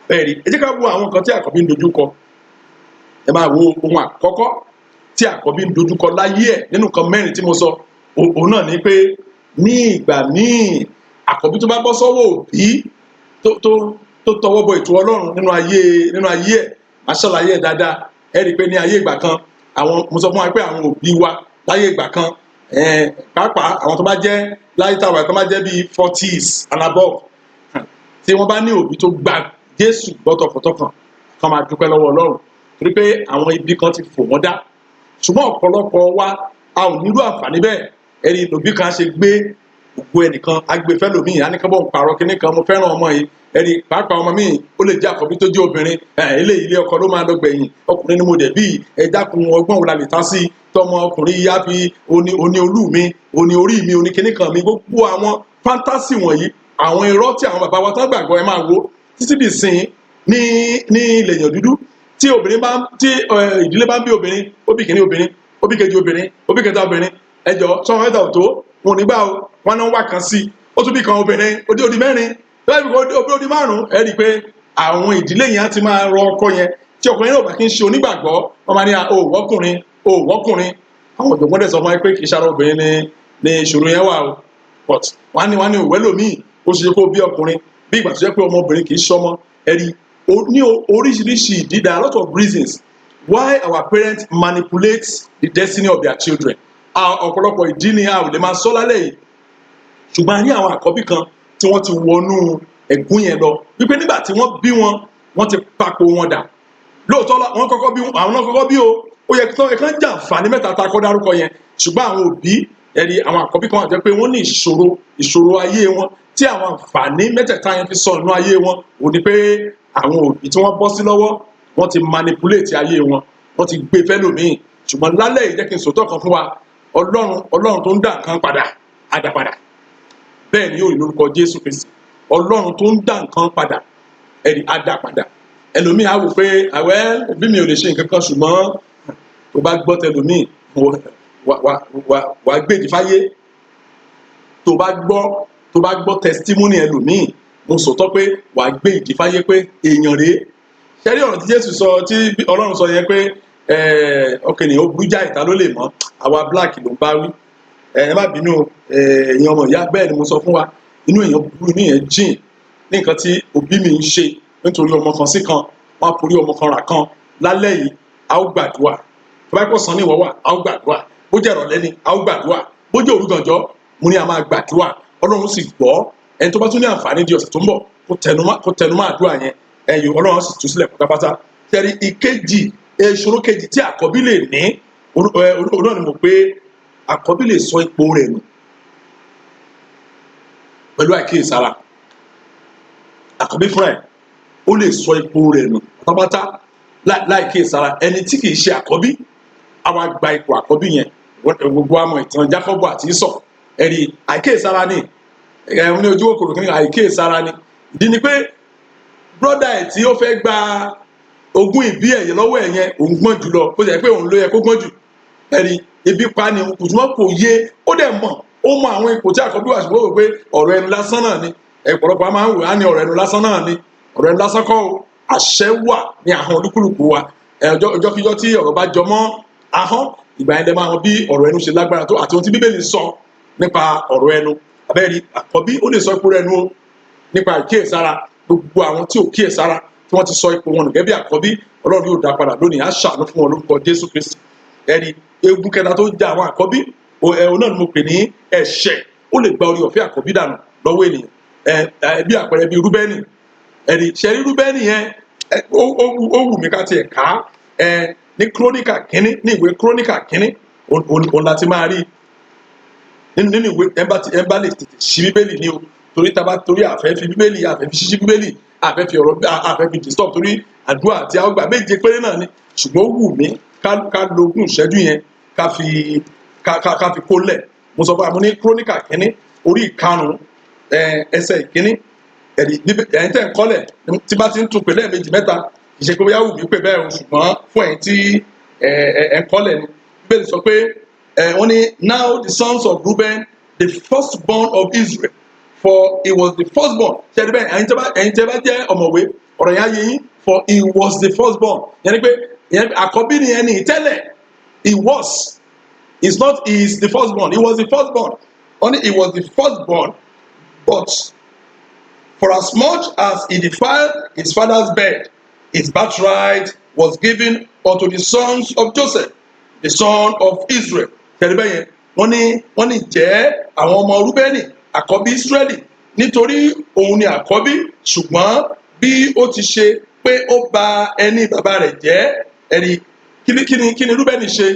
Bẹ́ẹ̀ni, ẹ jẹ́ ká wo àwọn nǹkan tí àkọ́bí ń dojú kọ. Ẹ máa wo ohun àkọ́kọ́ tí àkọ́bí ń dojú kọ láyé ẹ̀ nínú nǹkan mẹ́rin tí mo sọ. Òun náà ni pé ní ìgbà míì àkọ́bí tó bá bọ́ sọ́wọ́ òbí tó tọwọ́ bọ ètò Ọlọ́run nínú ayé ẹ̀, máa ṣàlàyé ẹ̀ dáadáa. Ẹ rí i pé ní ayé ìgbà kan, mo sọ fún wa pé àwọn òbí wa láyé ìgbà kan, pàápàá àwọn tó bá jẹ́ láyé táwa tó bá jẹ́ bíi 40s and above, tí wọ́n bá ní òbí tó gba Jésù gbọ́tọ̀kọ̀tọ̀kan, kan máa dúpẹ́ lọ́wọ́ Ọlọ́run, torí pé àwọn ibi kan ti fò wọ́n dá. Ṣùgbọ́n ọ̀pọ̀lọpọ̀ wa a ò nílò àǹfààní bẹ́ẹ̀. Ẹni òbí kan ṣe gbé ògo ẹnìkan agbèfẹ́ lòmíì, á ní kán bọ̀ ń pààrọ̀ kíní kan, mo fẹ́ràn ọmọ yìí. Ẹni pàápàá ọmọ míì ó lè jẹ́ àkọ́bí tó jẹ́ obìnrin, ilé ọkọ ló máa lọ gbẹ̀yìn, ọkùnrin ni mo dẹ̀ bí, ẹ dákun ọgbọ́n wo la lè tán sí tọmọ ọkùnrin yá fi oní olú mi, oní orí mi, oní kíní kan mi. Gbogbo àwọn fántásì wọ̀nyí, àwọn irọ́ tí àwọn bàbá wa tán gbàgbọ́, ẹ máa wo títí dì sin ní ilẹ̀ èèyàn dúdú. Tí ìdílé bá ń bí obìnrin, ó bí kìíní obìnrin, ó bí kejì obìnrin, ó bí kẹta obìnrin, ẹjọ́ sọ́wọ́n mẹ́ta ò tó, wọn ò ní gbà o, wọn náà wà kan sí, ó tún bí kan obìnrin, odi mẹ́rin, odi márùn-ún. Ẹ rí i pé àwọn ìdílé yẹn á ti máa rọ ọkọ yẹn. Tí ọkùnrin náà bá kí ń ṣe onígbàgbọ́, wọ́n máa ní wọ́kùnrin. Àwọn ọ̀dọ́gbọ́n dẹ̀ sọ fún wa pé kì í ṣara obìnrin ni ìṣòro yẹn wà o. But wọ́n á ní òwe lòmíì, ó ṣe kó bí ọkùnrin, bí ìgbà tó jẹ́ pé ọmọbìnrin kì í ṣọmọ. Ẹ rí ní oríṣiríṣi ìdí, there are a lot of reasons why our parents manipulate the destiny of their children. Ọ̀pọ̀lọpọ̀ ìdí ni a ò lè máa sọ lálẹ́ yìí. Ṣùgbọ́n a ní àwọn àkọ́bí kan tí wọ́n ti wọnú ẹ̀gún yẹn lọ, wípé nígbà tí wọ́n bí wọn, wọ́n ti papò wọn dà lóòótọ́ wọ́n kọ́kọ́ bí àwọn náà kọ́kọ́ bí ó yẹ kí wọ́n jàǹfààní mẹ́ta tá a kọ́ dárúkọ yẹn, ṣùgbọ́n àwọn òbí ẹ̀rí àwọn àkọ́bí kan jẹ́ pé wọ́n ní ìṣòro ayé wọn tí àwọn àǹfààní mẹ́tẹ̀ẹ̀ta yẹn fi sọ nínú ayé wọn ò ní pé àwọn òbí tí wọ́n bọ́ sí lọ́wọ́ wọ́n ti manipulate ayé wọn, wọ́n ti gbé fẹ́lòmíì. Ṣùgbọ́n lálẹ́ yìí jẹ́ kí n sòótọ́ kan fún wa, ọlọ́run tó ń dá nǹkan padà á dá padà, bẹ́ẹ̀ ni yóò rí lórúkọ Jésù Kristi. Ọlọ́run tó ń dá nǹkan padà ẹ̀rí á dá padà. Ẹlòmíì á wò pé àwẹ́ bí mi ò lè ṣe nǹkan kan, ṣùgbọ́n tó bá gbọ́ tẹlòmíì wàá gbèdì fáyé. Tó bá gbọ́ testimony ẹlòmíì, mo sòótọ́ pé wàá gbé ìdí fáyé pé èèyàn rèé. Ṣẹ́rí ọ̀rọ̀ tí Jésù sọ, tí Ọlọ́run sọ yẹn pé ọkàn ènìyàn ó burú jáì, ta ló lè mọ̀? Àwa black ló ń bá wí. Ẹ má bínú èèyàn ọmọ ìyá, bẹ́ẹ̀ ni mo sọ fún wa, inú èèyàn burú, inú èèyàn jìn ní nǹkan tí òbí mi ń ṣe nítorí ọmọ kan sí kan, wọ́n á forí ọmọ kan rà kan. Lálẹ́ yìí a ó gbàdúrà, tó bá pọ̀ sàn ní ìwọ wà a ó gbàdúrà, bó jẹ́ ìrọ̀lẹ́ ni a ó gbàdúrà, bó jẹ́ òru gànjọ́ mo ní a máa gbàdúrà. Ọlọ́run sì gbọ́. Ẹni tó bá tún ní àǹfààní di ọ̀sẹ̀ tó ń bọ̀ kó tẹnumọ́ àdúrà yẹn, ẹ̀yìn Ọlọ́run sì tú sílẹ̀ pátápátá. Tẹ̀rí ìkejì, ìṣòro kejì tí àkọ́bí lè ní, òun náà ni mo pé àkọ́bí lè sọ ipò rẹ̀ nù pẹ̀lú àìkíyèsára. Àkọ́bí fúnra ẹ̀ ó lè sọ ipò rẹ̀ nù pátápátá láìkíyèsára. Ẹni tí kìí ṣe àkọ́bí á wá gba ipò àkọ́bí yẹn. Gbogbo àmọ́ ìtàn Jákọ́bù àti Ísọ̀, ẹ̀rí àìkíyèsára ni, ẹ̀hún ní ojú òkòrò kí ni àìkíyèsára ni. Ìdí ni pé brọ́dà ẹ̀ tí ó fẹ́ gba ogún ìbí ẹ̀yẹ lọ́wọ́ ẹ̀ yẹn, òun gbọ́n jù lọ, ó jẹ́ pé òun ló yẹ kó gbọ́n jù. Ẹ̀rí ibi pa ni, òtúmọ̀ kò yé, ó dẹ̀ mọ̀, ó mọ àwọn ipò tí àkọ́bí wà, ṣùgbọ́n ó rò pé ọ̀rọ̀ ẹnu lásán náà ni. Ọ̀pọ̀lọpọ̀ a máa ń wò á ní ọ̀rọ̀ ẹnu lásán náà ni. Ọ̀rọ̀ ẹnu lásán kọ́ o, àṣẹ wà ní ahọ́n olúkúlùkù wa. Ọjọ́kíjọ́ tí ọ̀rọ̀ bá jọmọ́ ahọ́n, ìgbà yẹn lè máa mọ̀ bí ọ̀rọ̀ ẹnu ṣe lágbára tó àti ohun tí Bíbélì sọ nípa ọ̀rọ̀ ẹnu. Abẹ́rí àkọ́bí ó lè sọ ipò rẹ̀ nù o nípa ìkíyèsára. Gbogbo àwọn tí ò kíyèsára tí wọ́n ti sọ ipò wọn nù gẹ́gẹ́ bí àkọ́bí, Ọlọ́run yóò dá padà lónìí, á ṣàánú fún wọn lórúkọ Jésù Kristi. Ẹ̀rí egun kẹta tó já àwọn àkọ́bí, òun náà ni mo pè ní ẹ̀ṣẹ̀. Ó lè gba orí ọ̀fẹ́ àkọ́bí dànù lọ́wọ́ ènìyàn. Bí àpẹẹrẹ bí Rúbẹ́nì, ẹ̀rí ṣẹ́rí Rúbẹ́nì yẹn ó wù mí ká tiẹ̀ ká ní Kíróníkà kínní, ní ìwé Kíróníkà kínní, òun láti máa rí nínú ìwé. ẹ bá lè tètè ṣí Bíbélì ní o, torí àfẹ́ fi Bíbélì, àfẹ́ fi ṣíṣí Bíbélì, àfẹ́ fi ọ̀rọ̀, àfẹ́ fi disturb, torí àdúrà àti àwọn gbà méje péré náà ni. Ṣùgbọ́n ó wù mí ká lo ogún ìṣẹ́jú yẹn ká fi kólẹ̀. Mo sọ fún wa, mo ní Kíróníkà kínní orí ìkarùn-ún ẹsẹ̀ ìkínní. Ẹ̀yin tẹ̀ ń kọ́lẹ̀ tí bá ti ń tún pè lẹ́ẹ̀mejì mẹ́ta, kì í ṣe pé bóyá wù mí pé bẹ́ẹ̀ o, ṣùgbọ́n fún ẹ̀yin tí ẹ̀ ń kọ́lẹ̀ ni. Bíbélì sọ pé wọ́n ní now the sons of Reuben, the firstborn of Israel, for he was the firstborn. Ṣé ẹni bẹ́ẹ̀ ẹ̀yin tẹ́ bá jẹ́ ọ̀mọ̀wé, ọ̀rọ̀ yẹn á yé yín, for he was the firstborn. Yẹn ni pé àkọ́bí ni ẹni tẹ́lẹ̀, he was, it's not he is the firstborn, he was the firstborn. Only he was the firstborn, but for as much as he defiled his father's bed, his birthright was given unto the sons of Joseph, the son of Israel. Tẹ̀lébẹ́ yẹn wọ́n ní jẹ́ àwọn ọmọ Rúbẹ́nì àkọ́bí Ísírẹ́lì, nítorí òun ni àkọ́bí. Ṣùgbọ́n bí ó ti ṣe pé ó bà ẹni bàbá rẹ̀ jẹ́, ẹ̀rí kí ni Rúbẹ́nì ṣe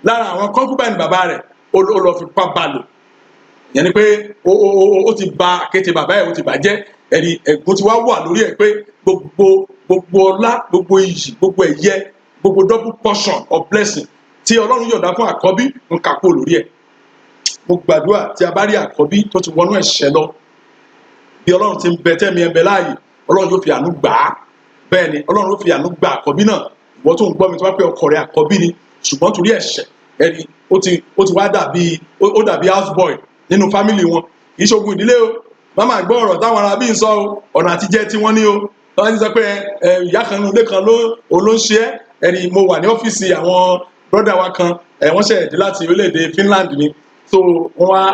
lára àwọn concubine bàbá rẹ̀, ó lọ fi pa bá lò. Yẹn ni pé ó ti bà àkéte bàbá ẹ̀, ó ti bàjẹ́. Ẹ̀rí ẹ̀gún ti wá wà lórí ẹ̀ pé gbogbo ọlá, gbogbo iyì, gbogbo ẹ̀yẹ, gbogbo double portion of blessing tí Ọlọ́run yọ̀ǹda fún àkọ́bí ń kàkó lórí ẹ̀. Mo gbàdúrà tí a bá rí àkọ́bí tó ti wọnú ẹ̀ṣẹ̀ lọ, bí Ọlọ́run ti ń bẹ tẹ́mi ẹ̀ ń bẹ láàyè, Ọlọ́run yóò fi àánú gbà á. Bẹ́ẹ̀ ni Ọlọ́run yóò fi àánú gbà àkọ́bí náà. Ìwọ tó ń gbọ́ mi tó bá pẹ́ ọkọ rẹ̀ àkọ́bí ni, ṣùgbọ́n torí ẹ̀ṣẹ̀, ẹni ó ti wá dàbí house boy nínú fámìlì wọn. Kì í ṣogun ìdílé o, má máa gbọ́ ọ̀rọ̀ táwọn ará bí ń sọ o, ọ̀nà àtijẹ́ tí wọ́n ní o. Wọ́n ti sọ pé ìyá kan nínú ilé kan ló ń ṣe ẹ́. Ẹni mo wà ní ọ́fíìsì àwọn brọ́dà wa kan, wọ́n ṣẹ̀ dé láti orílẹ̀-èdè Finland ni. So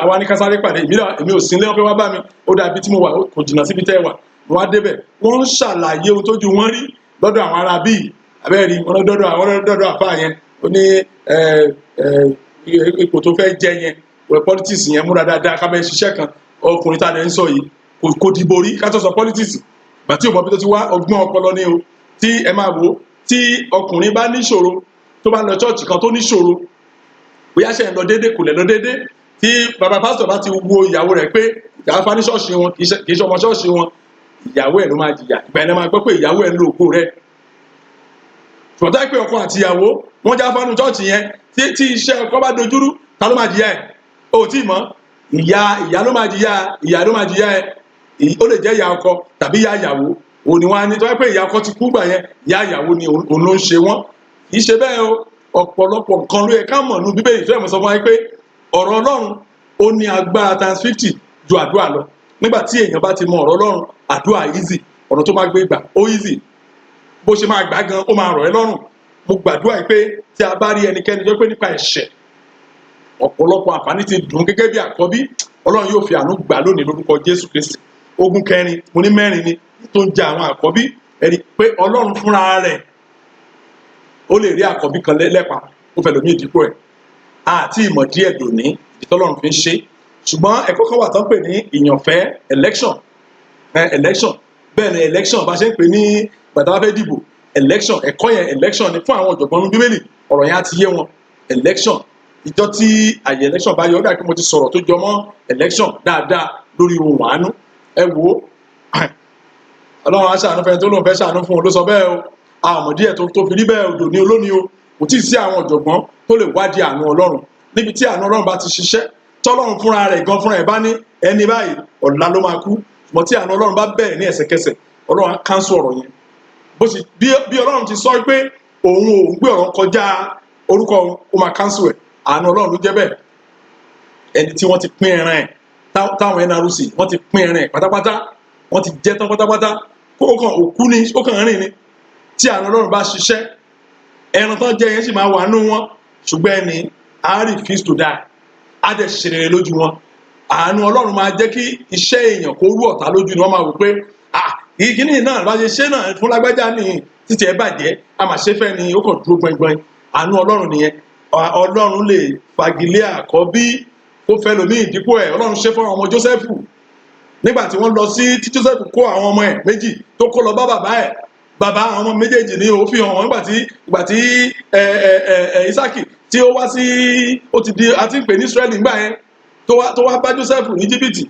àwa ní kásáré pàdé, èmi ò sí ilé, wọ́n fẹ́ wá bá mi, ó dàbí tí mo wà kò jìnnà síbi tẹ́ wà. Wọ́n á débẹ̀, wọ́n ń ṣàlàyé ohun tójú wọn rí lọ́dọ̀ àwọn ará bíi abẹ́rẹ́ wọn lọ́dọ̀ àfáà yẹn. Ó ní ipò tó fẹ́ jẹ yẹn, politics yẹn múra dáadáa, ká bẹ́ẹ̀ ṣiṣẹ́ kan, ọkùnrin tá a lè ń sọ yìí kò dìbò rí ká tó sọ politics. Bàtí òmò bí tó ti wá ọgbọ́n ọpọlọ ní o, tí ẹ máa wò tí ọkùnrin bá níṣòro tó bá lọ chọ́ọ̀chì kan tó níṣòro bóyá ṣe ń lọ déédé kò lè lọ déédé tí bàbá pásítọ̀ bá ti wo ìyàwó rẹ̀ pé ìyàwó ní ṣọ́ọ̀ṣì wọn kì í ṣe ọmọ ṣọ́ọ̀ṣì wọn, ìyàwó ẹ̀ ló máa jìyà. Ìgbà yẹn máa gbọ́ pé ìyàwó ẹ̀ ń lo ògo rẹ̀. Ṣùgbọ́n pé ọkọ àti ìyàwó wọ́n já fánú chọ́ọ̀chì yẹn tí iṣẹ́ ọkọ bá dojúrú, ta ló máa jìyà ẹ̀? O tí mọ̀, ìyá ló máa jìyà ẹ̀. Ó lè jẹ́ ìyá ọkọ tàbí ìyá ìyàwó. Òun ni wọ́n á ní tó pé ìyá ọkọ ti kú gbà yẹn, ìyá ìyàwó ni òun ló ń ṣe wọ́n. Kì í ṣe bẹ́ẹ̀ o. Ọ̀pọ̀lọpọ̀ nǹkan ló yẹ ká mọ̀ nínú Bíbélì tó yẹ mọ̀ sọ fún wa pé ọ̀rọ̀ Ọlọ́run ó ní agbára times 50 ju àdúrà lọ. Nígbà tí èèyàn bá ti mọ ọ̀rọ̀ Ọlọ́run, àdúrà easy, ọ̀nà tó máa gbé gbà ó easy, bó ṣe máa gbà gan ó máa rọ̀ ẹ́ lọ́rùn. Mo gbàdúrà pé tí a bá rí ẹnikẹ́ni tó pé nípa ẹ̀ṣẹ̀, ọ̀pọ̀lọpọ̀ àǹfààní ti dùn gẹ́gẹ́ bí àkọ́bí, Ọlọ́run yóò fi àánú gbà lónìí lórúkọ Jésù Kristi. Ogun kẹrin, mo ní mẹ́rin ni tó ń jẹ àwọn àkọ́bí, ẹni pé Ọlọ́run fúnra rẹ̀ ó lè rí àkọ́bí kan lẹ́pa ó fẹ́ lómi ìdíkò ẹ̀. Àti ìmọ̀ díẹ̀ dòní ìdí tọ́lọ́run fi ń ṣe. Ṣùgbọ́n ẹ̀kọ́ kan wà tó ń pè ní ìyànfẹ́ election. Bẹ́ẹ̀ ni election bá ṣe ń pè ní gbàtà bá fẹ́ dìbò, election, ẹ̀kọ́ yẹn election ni fún àwọn ọ̀jọ̀gbọ́n nínú Bíbélì, ọ̀rọ̀ yẹn á ti yé wọn. Election, ìjọ tí àyè election bá yọ, ó dà pé mo ti sọ̀rọ̀ tó jọmọ́ election dáadáa lórí ohun àánú. Ẹ wò ó, Ọlọ́run á ṣàánú fẹ́ni tó lóun fẹ́ ṣàánú fún un ló sọ bẹ́ẹ̀ o. Àmọ̀ díẹ̀ tó fi rí bẹ́ẹ̀ odò ní olónìí o. Kò tí ì sí àwọn ọ̀jọ̀gbọ́n tó lè wádìí àánú Ọlọ́run. Níbi tí àánú Ọlọ́run bá ti ṣiṣẹ́, tọ́lọ́run fúnra rẹ̀ gan fúnra ẹ̀ bá ní ẹni báyìí ọ̀la ló máa kú. Ṣùgbọ́n tí àánú Ọlọ́run bá bẹ̀rẹ̀ ní ẹsẹ̀kẹsẹ̀, Ọlọ́run á káńsù ọ̀rọ̀ yẹn. Bí Ọlọ́run ti sọ pé òun ò ń gbé ọ̀rọ̀ kọjá orúkọ òun, ó máa káńsù ẹ̀. Àánú Ọlọ́run ló jẹ́ bẹ́ẹ̀. Ẹni tí wọ́n ti pín ẹran ẹ̀, táwọn NRC wọ́n ti pín ẹran ẹ̀ pátápátá, wọ́n ti jẹ́ tán pátápátá, kó kàn òkú ni, ó kàn rìn ni. Tí àánú Ọlọ́run bá ṣiṣẹ́, ẹran tán jẹ yẹn sì máa wà nínú wọn, ṣùgbọ́n ẹni á refuse to die, á dẹ̀ ṣe rere lójú wọn. Àánú Ọlọ́run máa jẹ́ kí iṣẹ́ èèyàn kó rú ọ̀tá lójú ni wọ́n máa wò pé ìkíní náà bá ṣe ṣe náà fún lágbájá ní títí ẹ bàjẹ́, a máa ṣe fẹ́ ni ó kàn dúró gbọngbọn. Àánú Ọlọ́run nìyẹn. Ọlọ́run lè fagilé àkọ́bí kó fẹ́ lómi ìdípò ẹ̀. Ọlọ́run ṣe fún àwọn ọmọ Jósẹ́fù nígbà tí wọ́n lọ tí Jósẹ́fù kó àwọn ọmọ ẹ̀ méjì tó kó lọ bá bàbá ẹ̀. Bàbá àwọn ọmọ méjèèjì ni ó fi hàn wọ́n nígbà tí Ísákì tí ó wá sí, ó ti di àti ń pè ní Ísírẹ́lì nígbà yẹn, tó wá bá Jósẹ́fù ní Íjíbítì.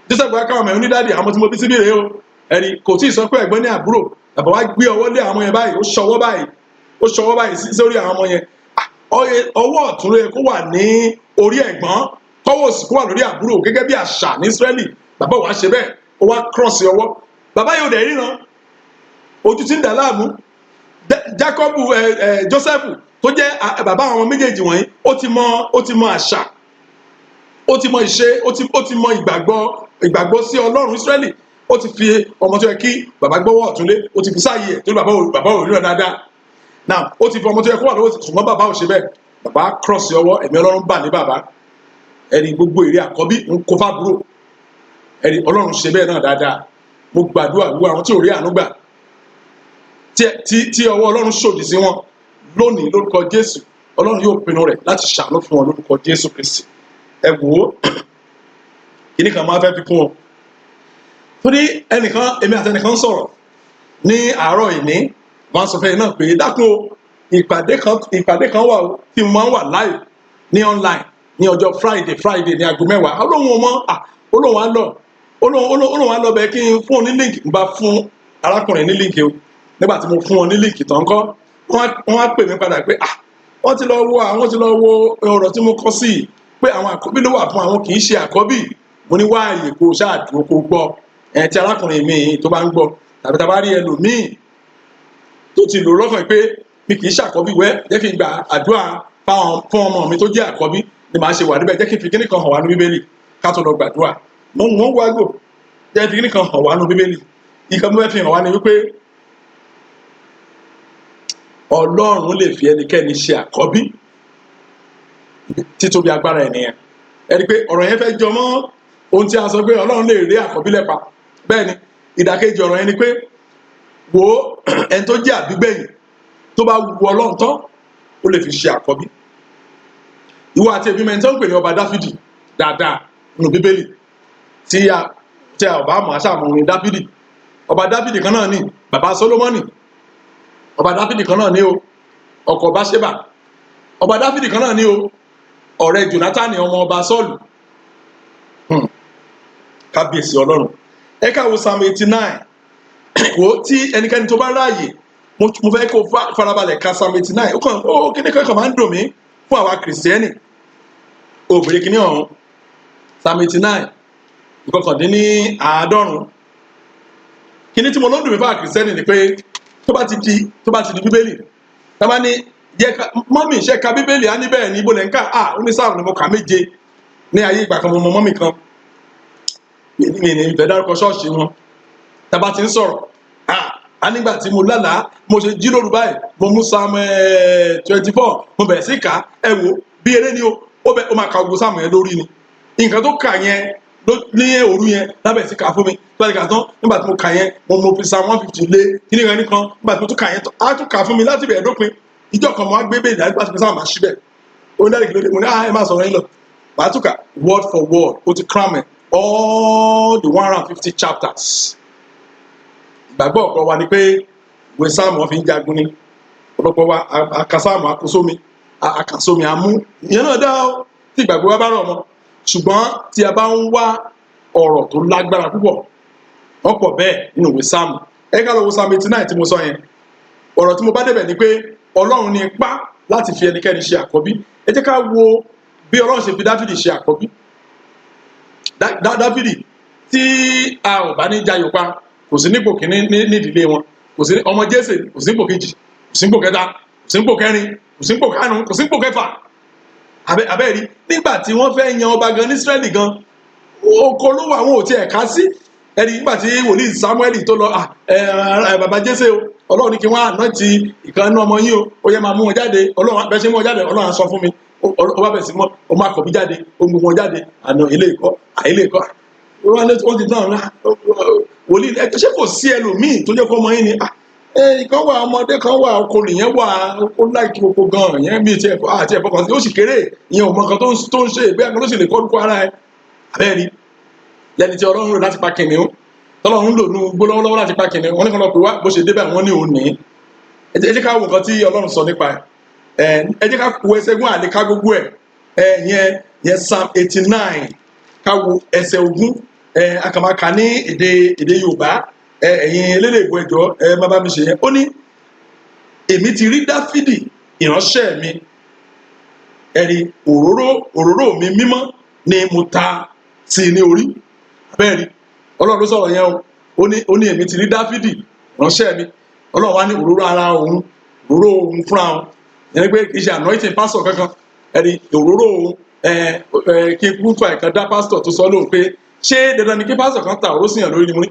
Jósẹ́fù wá káwọn ọmọ ẹ̀ ní dáàdì, àwọn tí mo bí síbí rèé o. Ẹ̀rí kò tí ì sọ pé ẹ̀gbọ́n ní àbúrò, bàbá wa gbé ọwọ́ lé àwọn yẹn báyìí, ó ṣọwọ́ báyìí sórí àwọn ọmọ yẹn. Ọwọ́ ọ̀tún ló yẹ kó wà ní orí ẹ̀gbọ́n, kọ́wọ́ òsì kó wà lórí àbúrò gẹ́gẹ́ bí àṣà ní Ísírẹ́lì. Bàbá wa ṣe bẹ́ẹ̀, ó wá cross ọwọ́. Bàbá yóò dẹ̀ ríran, ojú ti ń dà láàmú. Jákọ́bù Jósẹ́fù tó jẹ́ bàbá àwọn méjèèjì wọ̀nyí, ó ti mọ àṣà, ó ti mọ ìṣe, ó ti mọ ìgbàgbọ́ sí Ọlọ́run Ísírẹ́lì. Ó ti fi ọmọ tó yẹ kí bàbá gbọ́wọ́ ọ̀tún lé, ó ti fi sáàyè ẹ̀ tó bàbá ò ríran dáadáa. Now ó ti fi ọmọ tó yẹ kó wà lọ́wọ́, ṣùgbọ́n bàbá ò ṣe bẹ́ẹ̀. Bàbá cross ọwọ́, ẹ̀mí Ọlọ́run bà ní bàbá. Ẹni gbogbo èrè àkọ́bí ń kó fábúrò. Ẹni Ọlọ́run ṣe bẹ́ẹ̀ náà dáadáa. Mo gbàdúrà gbogbo àwọn tí ò rí àánú gbà, tí ọwọ́ Ọlọ́run ṣòdì sí wọn lónìí lórúkọ Jésù, Ọlọ́run yóò pinnu rẹ̀ láti ṣàánú fún wọn lórúkọ Jésù Kristi. Ẹ wò ó, kíní kan máa fẹ́ fi kún wọn. Torí èmi àti ẹnìkan sọ̀rọ̀ ní àárọ̀ ìní, wọ́n sọ fẹ́ náà pé dákun o, ìpàdé kan wà tí mo máa ń wà live ní online ní ọjọ́ Friday ní aago 10. Olóhùn ọmọ olóhùn á lọ bẹ́ẹ̀ kí n fún un ní link. N bá fún arákùnrin ní link o. Nígbà tí mo fún wọn ní link tán kọ́, wọ́n á pè mí padà pé wọ́n ti lọ wo ọ̀rọ̀ tí mo kọ sí i pé àwọn àkọ́bí ló wà fún àwọn, kì í ṣe àkọ́bí. Mo ní wáàyè kó ṣáàdúró kó gbọ́. Tí arákùnrin mi tó bá ń gbọ́, tàbí tá a bá rí ẹlòmíì tó ti lò lọ́kàn pé mi kì í ṣàkọ́bí, jẹ́ kí n gba àdúrà fún ọmọ mi tó jẹ́ àkọ́bí ni màá ṣe wà níbẹ̀. Jẹ́ kí n fi kíní kan hàn wá ní Bíbélì ká tó lọ gbàdúrà. Mo ń wo aago, jẹ́ fi kíní kan hàn wá ní Bíbélì. Ìkan mo fẹ́ fi hàn wá ni wípé Ọlọ́run lè fi ẹnikẹ́ni ṣe àkọ́bí, títóbi agbára ènìyàn. Ẹ rí pé ọ̀rọ̀ yẹn fẹ́ jọ mọ́ ohun tí a sọ pé Ọlọ́run lè rí àkọ́bí lẹ́pa. Bẹ́ẹ̀ ni ìdàkejì ọ̀rọ̀ yẹn ni pé wò ó, ẹni tó jẹ́ àbígbẹ̀yìn tó bá wu Ọlọ́run tán, ó lè fi ṣe àkọ́bí. Ìwọ àti èmi mẹ́rin tó ń pè ní ọba Dáfídì dáadáa nínú Bíbélì, tí a ò bá mọ̀ àṣà àwọn orin Dáfídì. Ọba Dáfídì kan náà ni bàbá Sólómọ́nì. ọba Dáfídì kan náà ní o, ọkọ Báṣẹ́bà, ọba Dáfídì kan náà ní o, ọ̀rẹ́ Jónátánì ọmọ ọba Sọ́ọ̀lù. Kábíyèsí Ọlọ́run. Ẹ ká wo Psalm 89. Wo tí ẹnikẹ́ni tó bá ráàyè, mo fẹ́ kó farabalẹ̀ ka Psalm 89. Kíní kan máa ń dùn mí fún àwa Kìrìsìtẹ́nì. Òbèrè kíní ọ̀hún. Psalm 89 ìkọkàndínláàádọ́rùn. Kíní tí mo ló ń dùn mí fún àwa Kìrìsìtẹ́nì ni pé tó bá ti di Bíbélì, tá bá ní mọ́mì ṣe ka Bíbélì á ní bẹ́ẹ̀ ní ibo lẹ́ ń kà, ó ní Psalm ni mo kà 7 ní ayé ìgbà kan mo mọ mọ́mì kan. Mi ní ìfẹ́ dárúkọ ṣọ́ọ̀ṣì wọn. Tá bá ti ń sọ̀rọ̀, a nígbà tí mo lálàá, mo ṣe jí lóru báyìí, mo mú Psalm 24, mo bẹ̀rẹ̀ sí kà, ẹ wo bí eré ni ó máa ka gbogbo Psalm yẹn lórí ni. Nǹkan tó kà yẹn ní òru yẹn lábẹ̀ sí kà fún mi. Tó bá ti kà tán, nígbà tí mo kà yẹn, mo fi Psalm 150 lé kíní kan nìkan, nígbà tí mo tún kà yẹn tán, á tún kà fún mi láti bẹ̀rẹ̀ dópin. Ìjọ kan mo á gbé bẹ́ẹ̀ láti pàṣẹ sáà máa ṣí bẹ́ẹ̀. Ó ń dárí kìlódé, mo ní ẹ máa sọ̀rọ̀ yín lọ. Màá tún kà word for word, ó ti cram it, all the 150 chapters. Ìgbàgbọ́ ọ̀pọ̀ wa ni pé ìwé sáàmù wọn fi ń jagun ni. Ọ̀pọ̀lọpọ̀ wa akasáàmù akasómi amú. Ìyẹn náà dá ó tí ìgbàgbọ́ wa bá rọ̀ mọ́. Ṣùgbọ́n tí a bá ń wá ọ̀rọ̀ tó lágbára púpọ̀, wọ́n pọ̀ bẹ́ẹ̀ nínú ìwé sáàmù. Ẹ ká lọ wo Psalm 89 tí mo sọ yẹn. Ọ̀rọ̀ tí mo bá débẹ̀ ni pé Ọlọ́run ní ipá láti fi ẹnikẹ́ni ṣe àkọ́bí. Ẹ jẹ́ ká wo bí Ọlọ́run ṣe fi Dáfídì ṣe àkọ́bí. Dáfídì tí a ò bá ní jayò pa, kò sí nípò kíní ní ìdílé wọn, kò sí ọmọ Jésè, kò sí nípò kejì, kò sí nípò kẹta, kò sí nípò kẹrin, kò sí nípò karùn-ún, kò sí nípò kẹfà. Abẹ́ẹ̀rí nígbà tí wọ́n fẹ́ yan ọba gan ní Ísírẹ́lì gan, oko ló wà wọn ò tiẹ̀ ká sí. Ẹ̀rí nígbà tí wòlíì Sámúẹ́lì tó lọ, bàbá Jésè o, Ọlọ́run ní kí wọ́n àná ti ìkan inú ọmọ yín o, ó yẹ máa mú wọn jáde, Ọlọ́run bẹ́ẹ̀ ṣe mú wọn jáde, Ọlọ́run á sọ fún mi, ó bá bẹ̀ sí mọ́, ó máa kọ̀bí jáde, ó mú wọn jáde, àná ilé ìkọ́, àìlé ìkọ́. Wọ́n ti dáhùn náà, wòlíì ṣé kò sí ẹlòmíì tó jẹ́ kó ọmọ yín ni? Ìkan wà, ọmọdé kan wà, ọkọ nìyẹn wà, ó láìkí gbogbo gan-an, ìyẹn bí àti ẹ̀fọ́ kan tí ó sì kéré, ìyẹn ò mọ nǹkan tó ń ṣe, ìgbé àgbọn ló sì lè kọ́ orúkọ ara ẹ̀. Abẹ́ẹ̀rí lẹ́ni tí Ọlọ́run lò láti pa kìnìún, tọ́lọ́run lò nú gbólọ́wọ́lọ́wọ́ láti pa kìnìún, wọ́n ní kan lọ pé wá bó ṣe débẹ̀ wọ́n ní òun ní. Ẹ jẹ́ ká wo nǹkan tí Ọlọ́run sọ nípa ẹ̀. Ẹ jẹ́ ká wo ẹsẹ̀ gún àlè ká gbogbo ẹ̀. Yẹn Psalm 89 ká wo ẹsẹ̀ ogún. Akàmàkà ní èdè Yorùbá, ẹ̀yin elédè ìbò ẹjọ́ má bá mi ṣe yẹn. Ó ní èmi ti rí Dáfídì ìránṣẹ́ mi, ẹ̀rí òróró mi mímọ́ ni mo ta sí ní orí. Abẹ́ẹ̀rí Ọlọ́run ló sọ̀rọ̀ yẹn o. Ó ní èmi ti rí Dáfídì ìránṣẹ́ mi. Ọlọ́run wá ní òróró ara òun, òróró òun fúnra òun. Ìyẹn pé kì í ṣe anointing pastor kankan. Ẹ̀rí òróró òun, kí n kú fa ìkan dá pastor tó sọ lóhùn pé ṣé dandan ni kí pásítọ̀ kan ta òró síyàn lórí ni mo ní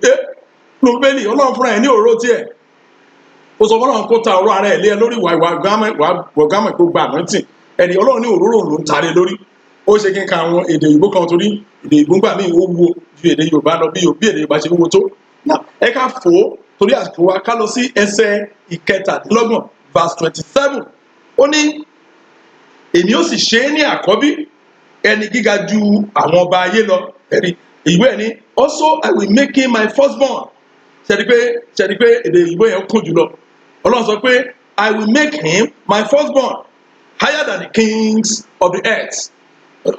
ló ń bẹ́ẹ̀lì Ọlọ́run fúnra ẹ̀ ní òró tiẹ̀. Ó sọ fọlọ́run kó ta òró ara ẹ̀ lé ẹ lórí ìwà gámẹ̀ kó gba anointing. Ẹ̀rí Ọlọ́run ní òróró ló ń tare lórí. Ó ṣe kí n ka àwọn èdè Ìgbò kan torí èdè Ìgbò gbà mí ó wúwo ju èdè Yorùbá lọ bí èdè Yorùbá ṣe wúwo tó. Ẹ ká fò ó torí àsìkò wa ká lọ sí ẹsẹ̀ ìkẹtàdínlọ́gbọ̀n verse 27. Ó ní èmi ó sì ṣe é ní àkọ́bí, ẹni gíga ju àwọn ọba ayé lọ. Ẹ̀rí ìwé ẹ̀ ní also I will make him my firstborn. Ṣẹ̀rí pé èdè ìwé yẹn kún jùlọ. Ọlọ́run sọ pé I will make him my firstborn higher than the kings of the earth.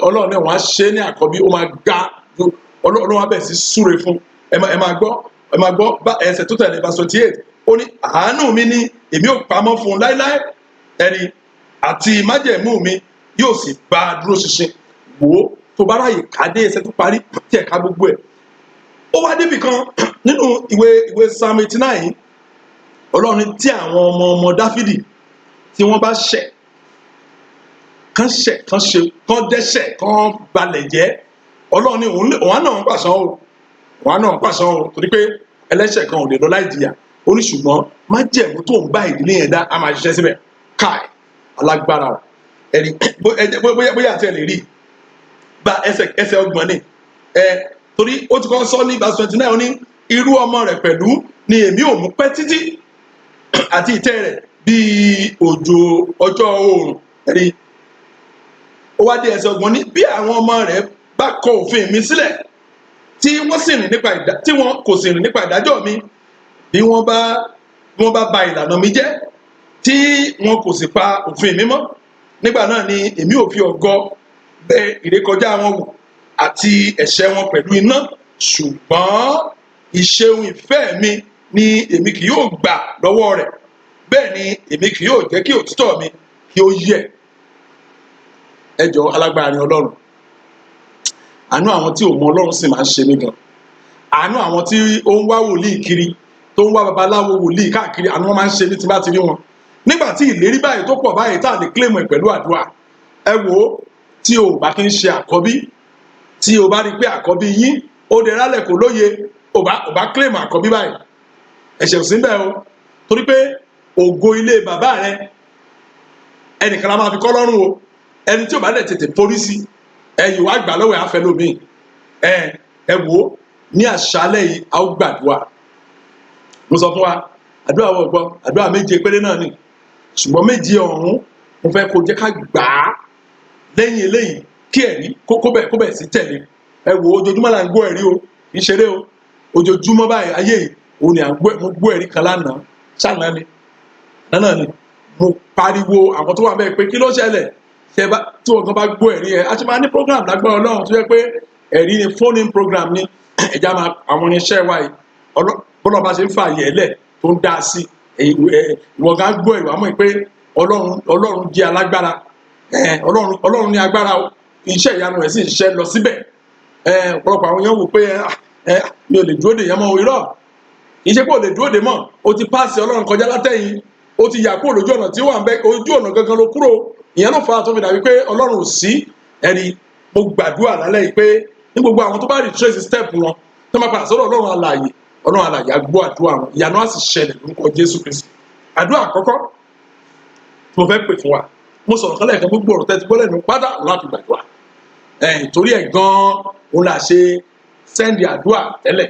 Ọlọ́run ní wọ́n á ṣe é ní àkọ́bí, ó máa ga ju Ọlọ́run á bẹ̀ sí súre fún. Ẹ máa gbọ́ bá ẹsẹ̀ tó tẹ̀lé verse 28. Ó ní àánú mi ni èmi ò pamọ́ fún un láíláí, ẹ̀rí àti májẹ̀mú mi yóò sì bá a dúró ṣinṣin. Wò ó tó bá ráyè kádé ẹsẹ̀ tó parí tí ẹ̀ka gbogbo ẹ̀. Ó wá débì kan nínú ìwé Psalm 89. Ọlọ́run tí àwọn ọmọ Dáfídì tí wọ́n bá ṣẹ̀ kán dẹ́ṣẹ̀ kán balẹ̀ jẹ́, Ọlọ́run ní òun náà ń pàṣán o, òun náà ń pàṣán o torí pé ẹlẹ́ṣẹ̀ kan ò lè lọ láì jìyà. Ó ní ṣùgbọ́n májẹ̀mú tó ń bá ìdílé yẹn dá a máa ṣiṣẹ́ síbẹ̀. Káì alágbára o. Ẹ̀rí bóyá àti ẹ̀ lè rí gba ẹsẹ̀ ọgbọ̀n ni. Torí ó ti kọ́ sọ ní verse 29. Ó ní irú ọmọ rẹ̀ pẹ̀lú ni èmi ò mú pẹ́ títí àti ìtẹ́ rẹ̀ bíi òjò ọjọ́ oòrùn. Ẹ̀rí ó wá dé ẹsẹ̀ ọgbọ̀n ní bí àwọn ọmọ rẹ̀ bá kọ òfin mi sílẹ̀ tí wọn kò sì rìn nípa ìdájọ́ mi, bí wọ́n bá ba ìlànà mi jẹ́ tí wọn kò sì pa òfin mi mọ́. Nígbà náà ni èmi ò fi ògo bẹ ìrékọjá wọn wò àti ẹ̀ṣẹ̀ wọn pẹ̀lú iná, ṣùgbọ́n ìṣeun ìfẹ́ mi ni èmi kì yóò gbà lọ́wọ́ rẹ̀, bẹ́ẹ̀ ni èmi kì yóò jẹ́ kí òtítọ́ mi kí ó yẹ̀. Ẹ jọ̀ọ́ alágbára ni Ọlọ́run. Àánú àwọn tí ò mọ Ọlọ́run sì máa ń ṣe mí gan. Àánú àwọn tí ó ń wá wòlíì kiri, tó ń wá babaláwo wòlíì káàkiri, àánú wọn máa ń ṣe mí tí bá ti rí wọn. Nígbà tí ìlérí báyìí tó pọ̀ báyìí tá à lè claim ẹ̀ pẹ̀lú àdúrà, ẹ wò ó, tí o bá kí ń ṣe àkọ́bí, tí o bá rí pé àkọ́bí yín ó dẹ rálẹ̀ kò lóye, ò bá claim àkọ́bí báyìí, ẹ̀ṣẹ̀ ò sí bẹ́ẹ̀ o. Torí pé ògo ilé bàbá rẹ ẹnìkan la máa fi kọ́ lọ́rùn o. Ẹni tí ò bá dẹ̀ tètè forí sí ẹ̀yìn wá gbà lọ́wọ́ àfẹ́ lómi. Ẹ wò ó, ní àṣálẹ́ yìí a ó gbàdúrà. Mo sọ fún wa, àdúrà wọ̀ gbọ́, àdúrà méje péré náà ni, ṣùgbọ́n méje ọ̀hún mo fẹ́ kó jẹ́ ká gbà á lẹ́yìn eléyìí kí ẹ̀rí kó bẹ̀ sí tẹ̀lé. Ẹ wò ó, ojoojúmọ́ là ń gbọ́ ẹ̀rí o, kì í ṣeré o. Ojoojúmọ́ báyìí ayé yìí òun ni mo gbọ́ ẹ̀rí kan lánàá, ṣáná ni mo pariwo àwọn tó wà bẹ́ẹ̀ pé kí ló ṣẹlẹ̀, tí wọn kan bá gbọ́ ẹ̀rí ẹ̀. A ti máa ní program lágbára Ọlọ́run tó jẹ́ pé ẹ̀rí ni, phone in program ni. Ẹja máa àwọn irinṣẹ́ wa yìí bọ́lá bá ṣe ń fààyè ẹ̀lẹ̀ tó ń dá sí ìwọ̀n gan gbọ́ ẹ̀rí wa mọ̀ pé Ọlọ́run jẹ́ alágbára. Ọlọ́run ní agbára, iṣẹ́ ìyanu rẹ̀ sì ń ṣiṣẹ́ lọ síbẹ̀. Ọ̀pọ̀lọpọ̀ àwọn èèyàn wò pé mi ò lè dúró dè yẹn mọ́ irọ́, ìṣe pé ò lè dúró dè mọ́, o ti páàsì Ọlọ́run kọjá látẹ̀yìn, o ti yà kúrò lójú ọ̀nà tí ó wà ń bẹ, ojú ọ̀nà gangan ló kúrò. Ìyẹn ló fà á tó fi dàbí pé Ọlọ́run ò sí. Ẹ̀rí, mo gbàdúrà lálẹ́ yìí pé ní gbogbo àwọn tó bá retrace step wọn tó máa padà sọ́dọ̀ Ọlọ́run alààyè á gbọ́ àdúrà wọn, ìyanu á sì ṣẹlẹ̀ lórúkọ Jésù Kristi. Àdúrà àkọ́kọ́ tí mo fẹ́ pè fún wa, mo sọ̀rọ̀ kálẹ̀ kan gbogbo ọ̀rọ̀ tẹ́tí gbọ́lẹ̀ nù pátá láti gbàdúrà. Torí ẹ̀ gan-an òun là ṣe sẹ́ndì àdúrà tẹ́lẹ̀.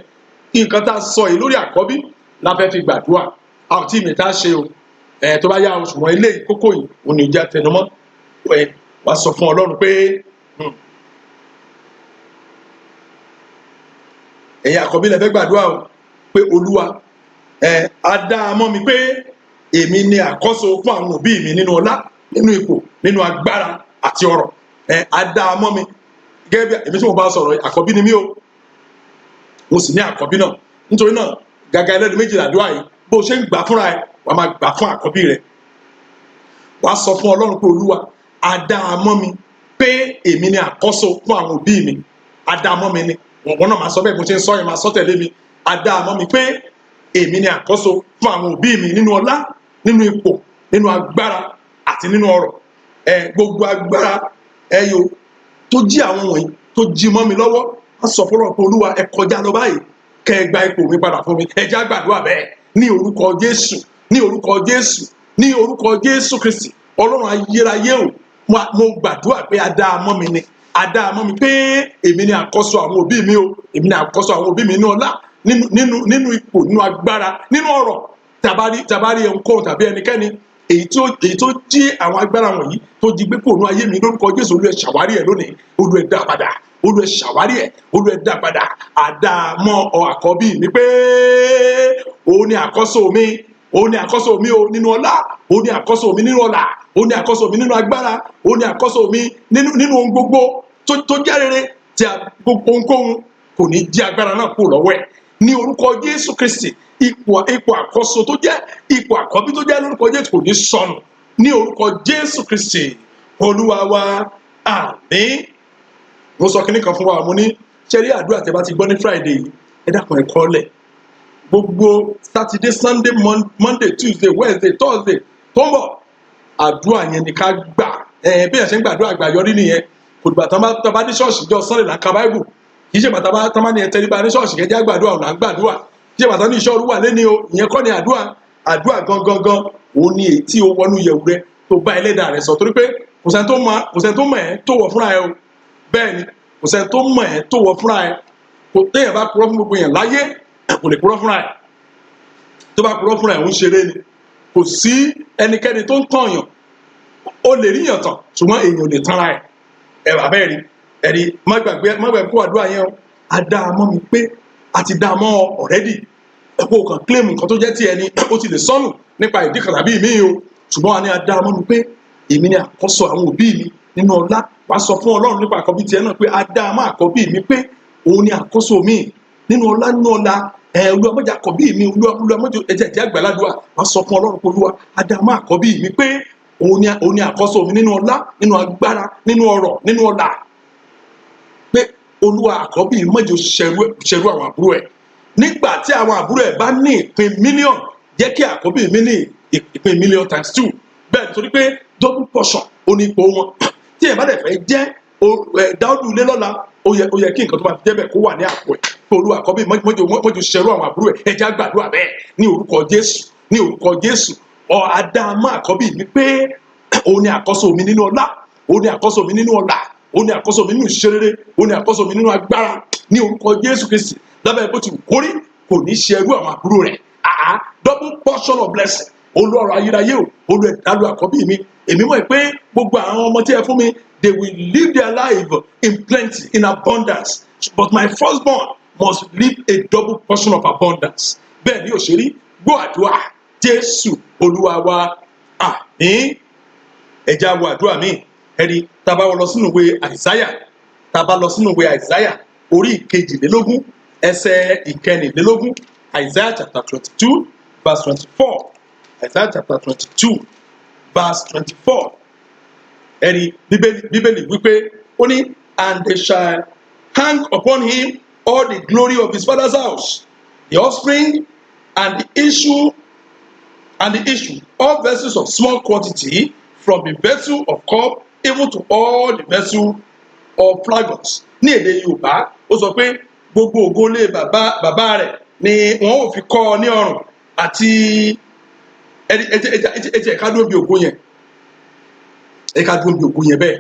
Nǹkan tá a sọ yìí lórí àkọ́bí la fẹ́ fi gbàdúrà. A ò tí ì mẹ́ta ṣe o. Tó bá yá o, ṣùgbọ́n ilé ìkókó yìí òun ní ìjà tẹnumọ́. Wá sọ fún Ọlọ́run pé ẹ̀yin àkọ́bí lẹ fẹ́ gbàdúrà o, pé Olúwa á dá a mọ́ mi pé èmi ni àkọ́so fún àwọn òbí mi nínú ọlá, nínú ipò, nínú agbára àti ọrọ̀. Á dá a mọ́ mi gẹ́gẹ́ bí èmi tí mo bá sọ̀rọ̀ àkọ́bí ni mí o, mo sì ní àkọ́bí náà. Nítorí náà gàgà ẹlẹ́nu méjì làdúrà yìí, bó o ṣe ń gbà fúnra ẹ wà á máa gbà fún àkọ́bí rẹ. Wà á sọ fún Ọlọ́run pé Olúwa á dá a mọ́ mi pé èmi ni àkọ́so fún àwọn òbí mi. Á dá a mọ́ mi ni wọn náà máa sọ bẹ́ẹ̀, mo ṣe ń sọ yẹn máa sọ tẹ̀lé mi. Á dá a mọ́ mi pé èmi ni àkọ́so fún àwọn òbí mi nínú ọlá, nínú ipò, nínú agbára àti nínú ọrọ̀. Gbogbo agbára ẹyọ tó jí àwọn wọ̀nyí tó jí mọ́ mi lọ́wọ́, á sọ fún Ọlọ́run pé Olúwa ẹ kọjá lọ báyìí, kẹ́ ẹ gba ipò mi padà fún mi. Ẹ já gbàdúrà bẹ́ẹ̀ ní orúkọ Jésù, ní orúkọ Jésù, ní orúkọ Jésù Kristi. Ọlọ́run ayérayé o, mo gbàdúrà pé á dá a mọ́ mi ni, á dá a mọ́ mi pé èmi ni àkọ́so àwọn òbí mi o, èmi ni àkọ́so àwọn òbí mi nínú ọlá, nínú ipò, nínú agbára, nínú ọrọ̀. Tàbárí ẹnkọ́ tàbí ẹnikẹ́ni èyí tó jí àwọn agbára wọ̀nyí tó jí gbé kòónú ayé mi, lórúkọ Jésù Olú ẹ ṣàwárí ẹ lónìí, Olú ẹ dá padà, Olú ẹ ṣàwárí ẹ, Olú ẹ dá padà. Àdámọ́ àkọ́bí mi pé òun ni àkọ́so mi, òun ni àkọ́so mi o nínú ọlá, òun ni àkọ́so mi nínú ọlá, òun ni àkọ́so mi nínú agbára, òun ni àkọ́so mi nínú ohun gbogbo tó jẹ́ rere, tí ohunkóhun kò ní jí agbára náà kúrò lọ́wọ́ ẹ̀. Ní orúkọ Jésù Kristi, ipò àkọ́so tó jẹ́ ipò àkọ́bí tó jẹ́ lórúkọ Jésù kò ní sọnù. Ní orúkọ Jésù Kristi Olúwa wa, àmín. Mo sọ kíní kan fún wa, mo ní ṣẹ́rí àdúrà tẹ́ bá ti gbọ́ ní Friday yìí, ẹ dákun ẹ kọ́lẹ̀. Gbogbo Saturday, Sunday, Monday, Tuesday, Wednesday, Thursday tó ń bọ̀, àdúrà yẹn ni ká gbà. Bí ẹ̀ ṣe ń gbàdúrà àgbà yọrí nìyẹn. Kò dìgbà tán bá ní ṣọ́ọ̀ṣì jọ Sunday là ń ka Bible. Kì í ṣe bàtà tán bá ní ẹ tẹríba ní ṣọ́ọ̀ṣì kẹjá gbàdúrà ọ̀nà gbàdúrà. Kì í ṣe bàtà ní iṣẹ́ olúwa lé ní o, ìyẹn kọ́ ni àdúrà. Àdúrà gangan òun ni èyí tí ó wọnú yẹ̀wù rẹ tó bá ẹlẹ́dàá rẹ sọ, torí pé kò sẹ́ni tó mọ̀ ẹ́ tó wọ̀ fúnra ẹ o. Bẹ́ẹ̀ ni kò sẹ́ni tó mọ̀ ẹ́ tó wọ̀ fúnra ẹ. Kò téèyàn bá purọ́ fún gbogbo èèyàn láyé, kò lè purọ́ fúnra ẹ. Tó bá purọ́ fúnra ẹ ń ṣeré ni. Kò sí ẹnikẹ́ni tó ń tọ̀yàn. O lè ríyàn tàn ṣùgbọ́n èèyàn ò lè tanra ẹ̀. Ẹ̀wà bẹ́ẹ̀ rí ẹ̀rí, má gbàgbé kó àdúrà yẹn o. A dá a mọ́ mi pé a ti dá a mọ́ ọ̀rẹ́dì. Ẹ̀kọ́ kan claim nǹkan tó jẹ́ tí ẹni ó ti lè sọnù nípa ìdí kan tàbí ìmíì o. ṣùgbọ́n wà ní adá mọ́ mi pé èmi ni àkọ́so àwọn òbí mi nínú ọlá. Wàá sọ fún Ọlọ́run nípa àkọ́bí tiẹ̀ náà pé adá mọ́ àkọ́bí mi pé òun ni àkọ́so mi nínú ọlá Olúwa má jẹ́ àkọ́bí mi, Olúwa má jẹ́ ẹ̀jẹ̀ àgbàládùá. Wàá sọ fún Ọlọ́run pé Olúwa adá mọ́ àkọ́bí mi pé òun ni àkọ́so mi nínú ọlá, nínú agbára, nínú ọrọ̀, nínú ọlá. Pé Olúwa àkọ́bí mi má jẹ́ ṣẹrú àwọn àbúrò ẹ̀. Nígbà tí àwọn àbúrò ẹ̀ bá ní ìpín mílíọ̀nù, jẹ́ kí àkọ́bí mi ní ìpín mílíọ̀nù times 2. Bẹ́ẹ̀ nítorí pé double portion ó ní ipò wọn. Tí ẹ̀ bá dẹ̀ fẹ́ jẹ́ Dáúdù ilé lọ́la, ó yẹ kí nǹkan tó bá fi jẹ́ bẹ́ẹ̀ kó wà ní àpò ẹ̀. Pé Olúwa àkọ́bí mi má jẹ́ ṣẹrú àwọn àbúrò ẹ̀. Ẹ jẹ́ á gbàdúrà bẹ́ẹ̀ ní orúkọ Jésù, ní orúkọ Jésù. Àdámọ́ àkọ́bí mi pé òun ni àkọ́so mi nínú ọlá, òun ni àkọ́so mi nínú ọlá, òun ni àkọ́so mi nínú ìṣerere, òun ni àkọ́so mi nínú agbára ní orúkọ Jésù Kristi. Lábẹ́ bó ti kórí kò ní ṣẹrú àwọn àbúrò rẹ̀. Double portion of blessing. Olúwa ayérayé o, Olúwa ẹ̀dálù àkọ́bí mi. Èmi mọ̀ pé gbogbo àwọn ọmọ tí ẹ fún mi, they will live their life in plenty, in abundance. But my firstborn must live a double portion of abundance. Bẹ́ẹ̀ ni òṣèré gbọ́ àdúrà Jésù Olúwa wa. Àmín. Ẹja wo àdúrà mi. Ẹ̀rí tá a bá lọ sínú ìwé Àìsáyà, tá a bá lọ sínú ìwé Àìsáyà orí ìkejìlélógún ẹsẹ̀ ìkẹrìnlélógún. Isaiah chapter 22 verse 24. Isaiah chapter 22 verse 24. Ẹ̀rí Bíbélì wípé ó ní, and they shall hang upon him all the glory of his father's house, the offspring and the issue, all vessels of small quantity, from the vessel of cup even to all the vessel of flagons. Ní èdè Yorùbá ó sọ pé gbogbo ògo lé bàbá rẹ̀ ni wọn ò fi kọ́ ọ ní ọrùn àti ẹ̀jẹ̀ ká dúró bí ògo yẹn. Ká dúró bí ògo yẹn bẹ́ẹ̀.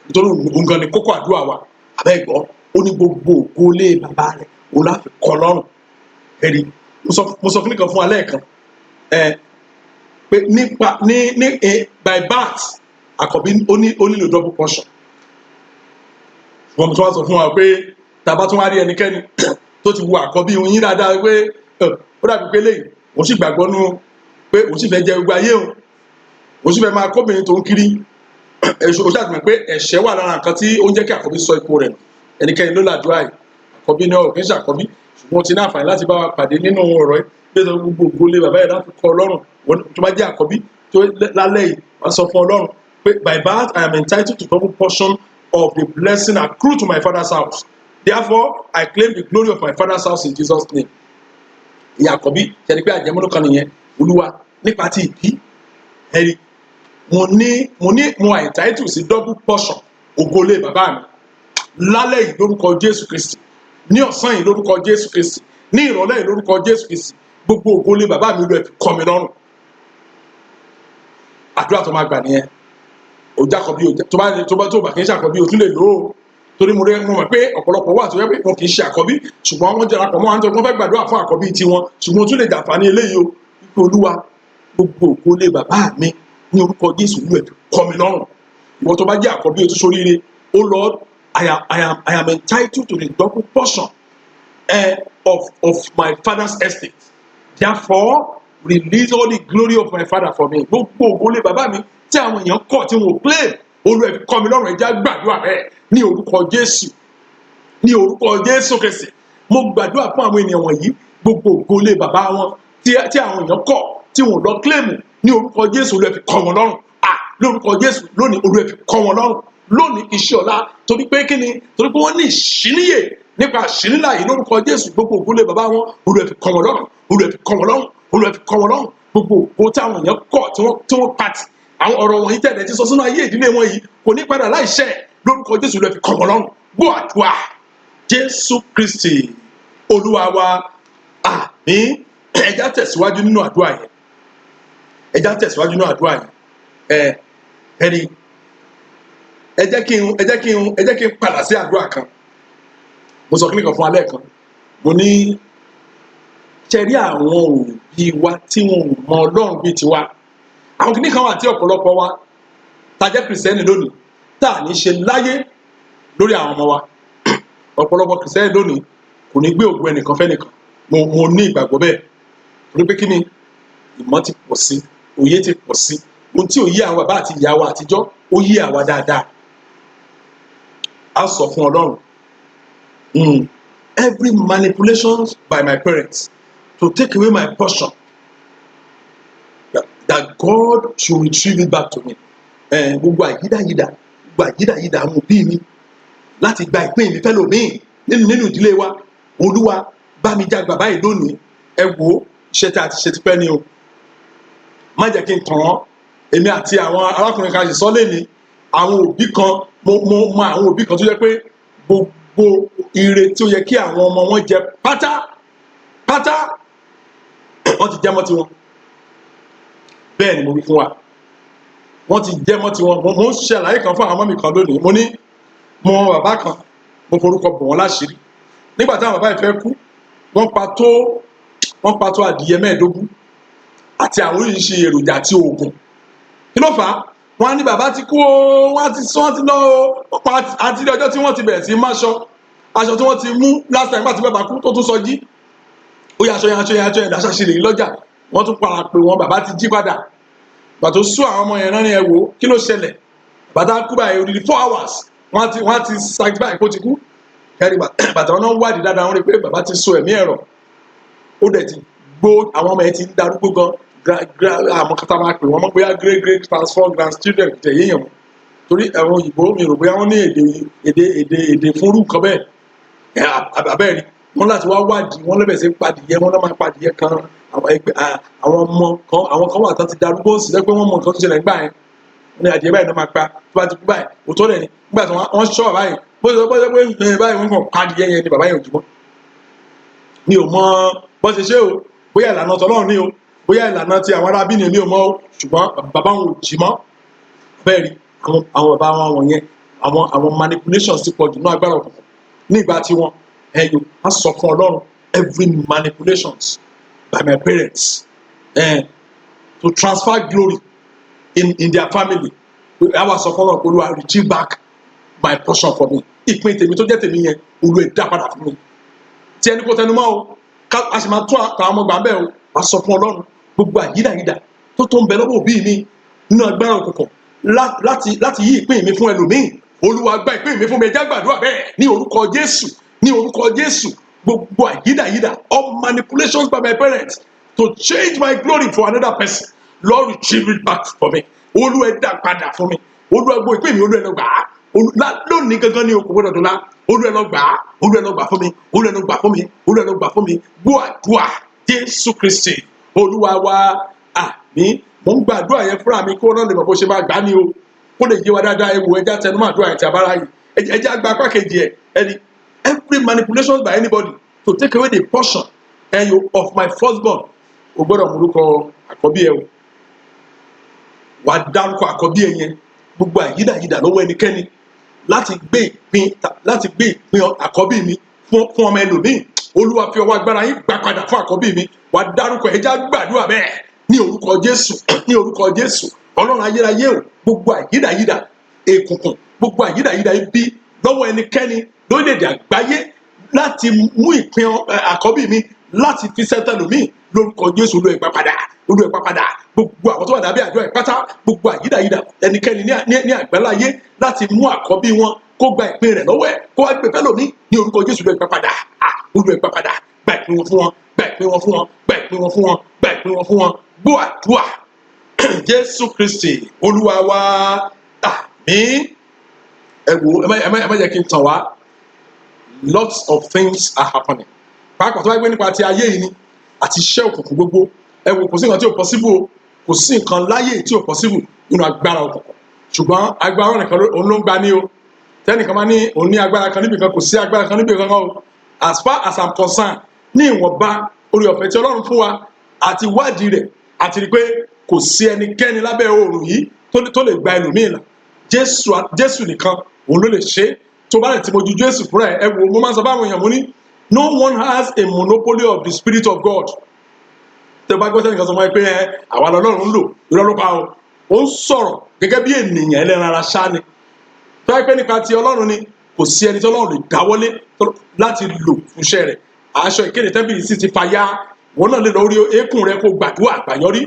Nítorí nǹkan ni kókó àdúrà wa. Àbẹ́ ìgbọ́ ó ní gbogbo ògo lé bàbá rẹ̀ òun láfi kọ́ lọ́rùn. Ẹ̀rí mo sọ fún nìkan fún alẹ́ kan pé nípa by birth àkọ́bí ó nílò double portion. Wọ́n tún wá sọ fún wa pé tàbá tún wá rí ẹnikẹ́ni tó ti wo àkọ́bí yín dáadáa pé ó dàbí pé lẹ́yìn òun sì gbàgbọ́ nú pé òun sì fẹ́ jẹ gbogbo ayé òun sì fẹ́ máa kóbìnrin tó ń kiri. Ó ṣàtìmọ̀ pé ẹ̀ṣẹ̀ wà lára nǹkan tí ó ń jẹ́ kí àkọ́bí sọ ipò rẹ̀. Ẹnikẹ́ni ló làdúrà yìí. Àkọ́bí náà ò kí ń ṣàkọ́bí, ṣùgbọ́n ti ní àǹfààní láti bá wa pàdé nínú ọ̀rọ̀ yìí pé gbogbo ògo lé bàbá yẹn láti kọ́ Ọlọ́run. Tó bá jẹ́ àkọ́bí tó lálẹ́ yìí wọ́n sọ fún Ọlọ́run pé by birth I am entitled to double portion of the blessing accrued to my father's house. Therefore, I claim the glory of my father's house in Jesus' name. Ìyá àkọ́bí ṣẹ̀rí pé àjẹmọ́nú kan nìyẹn. Olúwa nípa ti ìbí ẹ̀rí mo entitled sí double portion ògo lé bàbá mi. Lálẹ́ yìí lórúkọ Jésù Kristi, ní ọ̀sán yìí lórúkọ Jésù Kristi, ní ìrọ̀lẹ́ yìí lórúkọ Jésù Kristi, gbogbo ògo lé bàbá mi ló ẹ̀ fi kọ́ mi lọ́rùn. Àdúrà tó máa gbà nìyẹn. Òjàkọ́bí tó bá kì í ṣàkọ́bí o tún lè lò ó. Torí mo mọ̀ pé ọ̀pọ̀lọpọ̀ wà tó yẹ pé wọn kì í ṣe àkọ́bí, ṣùgbọ́n wọ́n jẹ́ra pọ̀ mọ́ àwọn tó wọ́n fẹ́ gbàdúrà fún àkọ́bí tiwọn, ṣùgbọ́n tún lè jàǹfààní eléyìí o. Wípé Olúwa gbogbo ògo lé bàbá mi ní orúkọ Jésù ló ẹ̀ fi kọ́ mi lọ́rùn. Ìwọ tó bá jẹ́ àkọ́bí o tún ṣoríire. Oh Lord, I am entitled to the double portion of my father's estate. Therefore, release all the glory of my father for me. Gbogbo ògo lé bàbá mi tí àwọn èèyàn kọ̀ tí wọn ò claim, Olúwa fi kọ́ mi lọ́rùn. Ẹ jẹ́ á gbàdúrà bẹ́ẹ̀ ní orúkọ Jésù, ní orúkọ Jésù Kristi. Mo gbàdúrà fún àwọn ènìyàn wọ̀nyí, gbogbo ògo lé bàbá wọn tí àwọn èèyàn kọ̀ tí wọn ò lọ claim, ní orúkọ Jésù Olúwa fi kọ́ wọn lọ́rùn. Lórúkọ Jésù lónìí Olúwa fi kọ́ wọn lọ́rùn. Lónìí iṣẹ́ ọ̀la, torí pé kí ni? Torí pé wọ́n ní ìṣíníyè nípa ìṣínílà yìí lórúkọ Jésù. Gbogbo ògo lé bàbá wọn Olúwa fi kọ́ wọn lọ́rùn. Olúwa fi kọ́ wọn lọ́rùn. Olúwa fi kọ́ wọn lọ́rùn. Gbogbo ògo tí àwọn èèyàn kọ̀ tí wọ́n pàtì, àwọn ọ̀rọ̀ wọ̀nyí tẹ̀lé ti sọ sínú ayé ìdílé wọn yìí kò ní padà láìṣẹ. Lórúkọ Jésù Olúwa fi kọ́ wọn lọ́rùn. Gbọ́ àdúrà Jésù Kristi Olúwa wa. Àmín. Ẹ jẹ́ á tẹ̀síwájú nínú àdúrà yẹn. Ẹ jẹ́ á tẹ̀síwájú nínú àdúrà yẹn. Ẹni ẹ jẹ́ kí n padà sí àdúrà kan. Mo sọ kíni kan fún alẹ́ kan. Mo ní ṣe rí àwọn òbí wa tí wọn ò mọ Ọlọ́run bíi tiwa. Àwọn kíní kan wà tí ọ̀pọ̀lọpọ̀ wa tá jẹ́ kìrìsìtẹ́nì lónìí tá à ní ṣe láyé lórí àwọn ọmọ wa. Ọ̀pọ̀lọpọ̀ kìrìsìtẹ́nì lónìí kò ní gbé ògo ẹnìkan fẹ́nìkan. Mo ní ìgbàgbọ́ bẹ́ẹ̀. Torí pé kí ni ìmọ̀ ti pọ̀ sí, òye ti pọ̀ sí ohun tí ò yé àwọn bàbá àti ìyá wa àtijọ́ ó yé àwa dáadáa. A sọ fún Ọlọ́run every manipulation by my parents to take away my portion, that God should retrieve it back to me. Gbogbo àyídáyídà àwọn òbí mi láti gba ìpín mi fẹ́lòmíì nínú ìdílé wa, Olúwa bá mi já bàbá yìí lónìí. Ẹ wo iṣẹ́ tí a ti ṣe ti pẹ́ ni o. Má jẹ́ kí n tàn án. Èmi àti àwọn arákùnrin kan ṣe sọ lẹ́ni àwọn òbí kan mo mọ àwọn òbí kan tó jẹ́ pé gbogbo ire tí ó yẹ kí àwọn ọmọ wọn jẹ pátá wọ́n ti jẹ́ mọ́ tiwọn. Bẹ́ẹ̀ ni mo wí fún wa, wọ́n ti jẹ́ mọ́ tiwọn. Mo ń ṣe àlàyé kan fún àwọn ọmọ mi kan lónìí. Mo ní mo mọ bàbá kan, mo forúkọ bò wọ́n láṣìírí. Nígbà táwọn bàbá yìí fẹ́ kú, wọ́n pa tó adìyẹ 15 àti àwọn oríṣiríṣi èròjà àti oògùn. Kí ló fà á? Wọ́n á ní bàbá ti kú o, wọ́n ti lọ o, àti ilé ọjọ́ tí wọ́n ti bẹ̀rẹ̀ sí aṣọ tí wọ́n ti mú last time nígbà tí bàbá kú tó tún sọ jí. Ó yẹ aṣọ yẹn dáṣà ṣe lè rí lọ́jà. Wọ́n tún para pé wọn bàbá ti jí padà. Bàbá tó sún àwọn ọmọ yẹn náà ní ẹ wò kí ló ṣẹlẹ̀. Bàbá tá kú báyìí odidi 4 hours wọ́n ti satisfy kó ti kú. Ẹ̀rí bàtà wọn náà wádìí dáadáa wọ́n rí pé bàbá ti so ẹ̀mí ẹ̀rọ. Ó dẹ̀ ti gbó àwọn ọmọ yẹn ti ń darúgbó gan. Àmọ́ kátà máa pè wọ́n mọ́ bóyá great transform grandchildren tẹ̀ yéèyàn wọn. Torí àwọn òyìnbó mi rò bóyá wọ́n ní èdè fúnrú nǹkan bẹ́ẹ̀. Abẹ́rẹ́ wọ́n láti wá wádìí wọ́n lẹ́bẹ̀ẹ́ sí padìyẹ wọ́n náà máa padìyẹ kan àwọn ọmọ kan àwọn kan wà tán ti darúgbó sí lẹ́pẹ́ wọ́n mọ nǹkan tó ṣẹlẹ̀ nígbà yẹn. Wọ́n ní adìyẹ báyìí náà máa pa tó bá ti kú báyìí òótọ́ rẹ̀ ni nígbà tí wọ́n ṣọ́ bàbá yìí bó ṣe pé báyìí wọ́n kàn padìyẹ yẹn ni bàbá yẹn ò jí mọ́. Mi ò mọ bó ṣe ṣe o bóyá ìlànà tọ́lọ́run ni o bóyá ìlànà ti àwọn arábí ni mi ò mọ o ṣùgbọ́n bàbá wọn ò jí mọ́. Bẹ́ẹ̀ ni àwọn bàbá wọn wọ̀nyẹn àwọn manipulations ti pọ̀ jù náà agbára òkùnkùn ní ìgbà tí wọ́n ẹ̀yọ́ á sọ fún Ọlọ́run every manipulations by my parents to transfer glory in their family. I was sọ fún Ọlọ́run pé Olúwa retrieve back my portion for me. Ìpín tèmi tó jẹ́ tèmi yẹn Olúwa dá padà fún mi. Tí ẹni kò tẹnu mọ́ o a sì máa tún àwọn ọmọ gbà bẹ́ẹ̀ o a sọ fún Ọlọ́run gbogbo àyídáyídà tó ń bẹ lọ́wọ́ òbí mi nínú agbára òkùnkùn láti yí ìpín mi fún ẹlòmíì. Olúwa gba ìpín mi fún mi. Ẹ jẹ́ gbàdúrà bẹ́ẹ̀ ní orúkọ Jésù ní orúkọ Jésù. Gbogbo àyídáyídà all manipulations by my parents to change my glory for another person, Lord retrieve it back for me. Olúwa dá padà fún mi. Olúwa gbọ́ ìpín mi Olúwa lọ gbà á. Lónìí gangan ní okòwò dọ̀dọ̀ la Olúwa lọ gbà á. Olúwa lọ gbà fún mi. Olúwa lọ gbà fún mi. Olúwa lọ gbà fún mi. Gbọ́ àdúrà Jésù Kristi Olúwa wa àmín. Mo ń gbàdúrà yẹn fúnra mi kó náà lè mọ̀ bó ṣe máa gbà ní o kó lè yé wa dáadáa. Ewu ẹja tẹnumọ́ àdúrà yẹn ti abára yìí ẹja gba apá kejì ẹni every manipulation by anybody to take away the portion of my firstborn. O gbọ́dọ̀ múlùkọ àkọ́bí ẹ o wà á dárúkọ àkọ́bí ẹ yẹn gbogbo àyídáyídà lọ́wọ́ ẹnikẹ́ni láti gbé ìpín àkọ́bí mi fún ọmọ ẹlòmíì. Olúwa fi ọwọ́ agbára yín gbà padà fún àkọ́bí mi. Wà á dárúkọ ẹja gbàdúrà bẹ́ẹ̀ ní orúkọ Jésù ní orúkọ Jésù. Ọlọ́run ayérayé o gbogbo àyídáyídà èkùnkùn gbogbo àyídáyídà ibi lọ́wọ́ ẹnikẹ́ni lórílẹ̀-èdè àgbáyé láti mú ìpín àkọ́bí mi láti fi sẹ́tẹ̀lómìn lórúkọ Jésù. Olúwa ẹ gbà padà Olúwa ẹ gbà padà gbogbo àwọn tó wà lábẹ́ àdúrà ìpátá gbogbo àyídáyídà ẹnikẹ́ni ní àgbáláyé láti mú àkọ́bí wọn kó gba ìpín rẹ̀ lọ́wọ́ ẹ̀ kó wá gbé fẹ́lòmíì ní orúkọ Jésù. Olúwa ẹ gbà padà Olúwa ẹ gbà padà gba ìpín wọn fún wọn gba ìpín wọn fún wọn gba ìpín wọn fún wọn gba ìpín wọn fún wọn. Gbọ́ àdúrà Jésù Kristi Olúwa wa àmín. Ẹ wo ẹ má jẹ́ kí n tàn wá. Lots of things are happening. Pàápàá tó bá gbé nípa ti ayé yìí ni àti iṣẹ́ òkùnkùn gbogbo. Ẹ wo kò sí nǹkan tí ò possible o kò sí nǹkan láyé tí ò possible nínú agbára òkùnkùn. Ṣùgbọ́n agbára nìkan òun ló ń gba ní o. Tẹ́nìkan máa ní òun ní agbára kan níbi kan kò sí agbára kan níbi kan o. As far as I'm concerned ní ìwọ̀nba orí ọ̀fẹ́ tí Ọlọ́run fún wa àti wádìí rẹ̀ àti rí pé kò sí ẹnikẹ́ni lábẹ́ oòrùn yìí tó lè gba ẹlòmíì là. Jésù nìkan òun ló lè ṣe é. Tó bá lè ti mojú Jésù fúnra ẹ wo mo máa ń sọ báwọn èèyàn mo ní no one has a monopoly of the spirit of God. Tẹ bá gbọ́ sẹ́nìkan sọ fún ẹ pé àwa lọ́lọ́run ń lò ìrọ́lọ́pá o ó ń sọ̀rọ̀ gẹ́gẹ́ bí ènìyàn ẹlẹ́ran ara ṣá ni. Tó bá pẹ́ nípa ti Ọlọ́run ni kò sí ẹni tí Ọlọ́run lè dáwọ́lé láti lò fún iṣẹ́ rẹ̀. Aṣọ ìkéde tẹ́bìlì sì ti fàya wọn náà lè lọ orí eékún rẹ kó gbàdúrà àgbàyọrí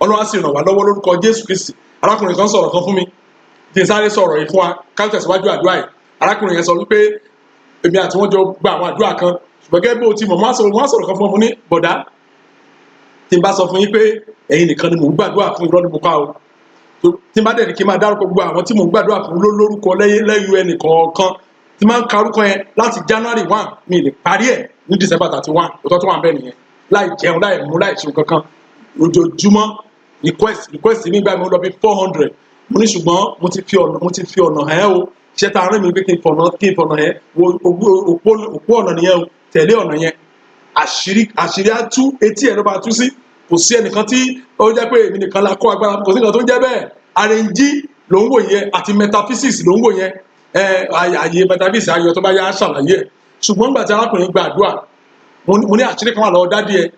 Ọlọ́run á sì ràn wá lọ́wọ́ lórúkọ Jésù Kristi. Arákùnrin kan sọ̀rọ̀ kan fún mi kí n sáré sọ̀rọ̀ yìí fún wa ká tẹ̀síwájú àdúrà yìí. Arákùnrin yẹn sọ wípé èmi àti wọn jọ gba àwọn àdúrà kan ṣùgbọ́n gẹ́gẹ́ bí o ti mọ̀ wọ́n á sọ̀rọ̀ kan fún ọmọ ní bọ̀dá tí n bá sọ fún yín pé ẹ̀yin nìkan ni mò ń gbàdúrà fún, irọ́ ni mo pa o. Tí n bá dẹ̀ ní kí n máa dárúkọ gbogbo àwọn tí mò ń gbàdúrà fún lórúkọ lẹ́yìn ẹnì kọ̀ọ̀kan tí máa ń ka orúkọ yẹn láti January 1 mi lè parí ẹ̀ ní December 31 òtọ́ tó wà ń bẹ̀ nìyẹn, láì jẹun láì mú láì ṣe kankan ojoojúmọ́ request mi gbà mí lọ bí 400. Mo ní ṣùgbọ́n mo ti fi ọ̀nà ẹ̀ o, iṣẹ́ ta rán mi pé kí n fọ̀nà ẹ̀ wo òpó ọ̀nà nìyẹn o, tẹ̀lé ọ̀nà yẹn, àṣírí á tú, etí ẹ̀ ló bá tú sí. Kò sí ẹnìkan tí ó jẹ́ pé èmi nìkan la kó agbára, kò sí nǹkan tó ń jẹ́ bẹ́ẹ̀. RNG ló ń wò yẹn àti metaphysics ló ń wò yẹn, àyè metaphysics ayọ̀ tó bá yá ṣàlàyé ẹ̀. Ṣùgbọ́n nígbà tí arákùnrin gba àdúrà, mo ní àṣírí kan wà lọ́wọ́ dádì ẹ̀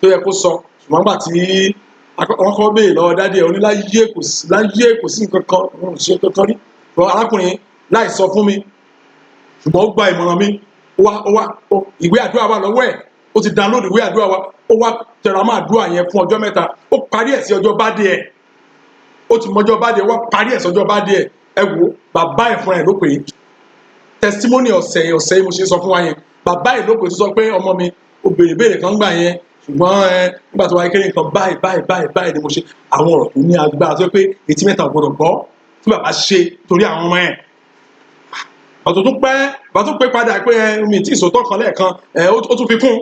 tó yẹ kó sọ, ṣùgbọ́n nígbà tí wọ́n kọ́ béèrè lọ́wọ́ dádì ẹ̀, ó ní láyé kò sí nǹkan kan, òun ò ṣe kankan rí. Arákùnrin láì sọ fún mi, ṣùgbọ́n ó gba ìmọ̀ràn mi, ìwé àdúrà wà lọ́wọ́ ẹ̀, ó ti download ìwé àdúrà wa, ó wá tẹra mọ́ àdúrà yẹn fún ọjọ́ 3, ó parí ẹ̀ sí ọjọ́ bádé ẹ̀, ó ti mọjọ́ bádé ẹ̀, wá parí ẹ̀ sí ọjọ́ bádé ẹ̀. Ẹ wo bàbá ẹ̀ fúnra ẹ̀ ló pè é, testimony ọ̀sẹ̀ mo ṣe sọ fún wa yẹn, bàbá ẹ̀ ló pè é tó sọ pé ọmọ mi ó béèrè kan gbà yẹn, ṣùgbọ́n nígbà tó wáyé kéré nǹkan báyìí ni mo ṣe. Àwọn ọ̀rọ̀ tó ní agbára tó pé etí mẹ́ta ò gbọdọ̀ gbọ́ tí bàbá ṣe torí àwọn ọmọ ẹ̀. Bàtò tó pé padà pé mi tí ìsòtọ́ kan lẹ́ẹ̀kan ó tún fi kún.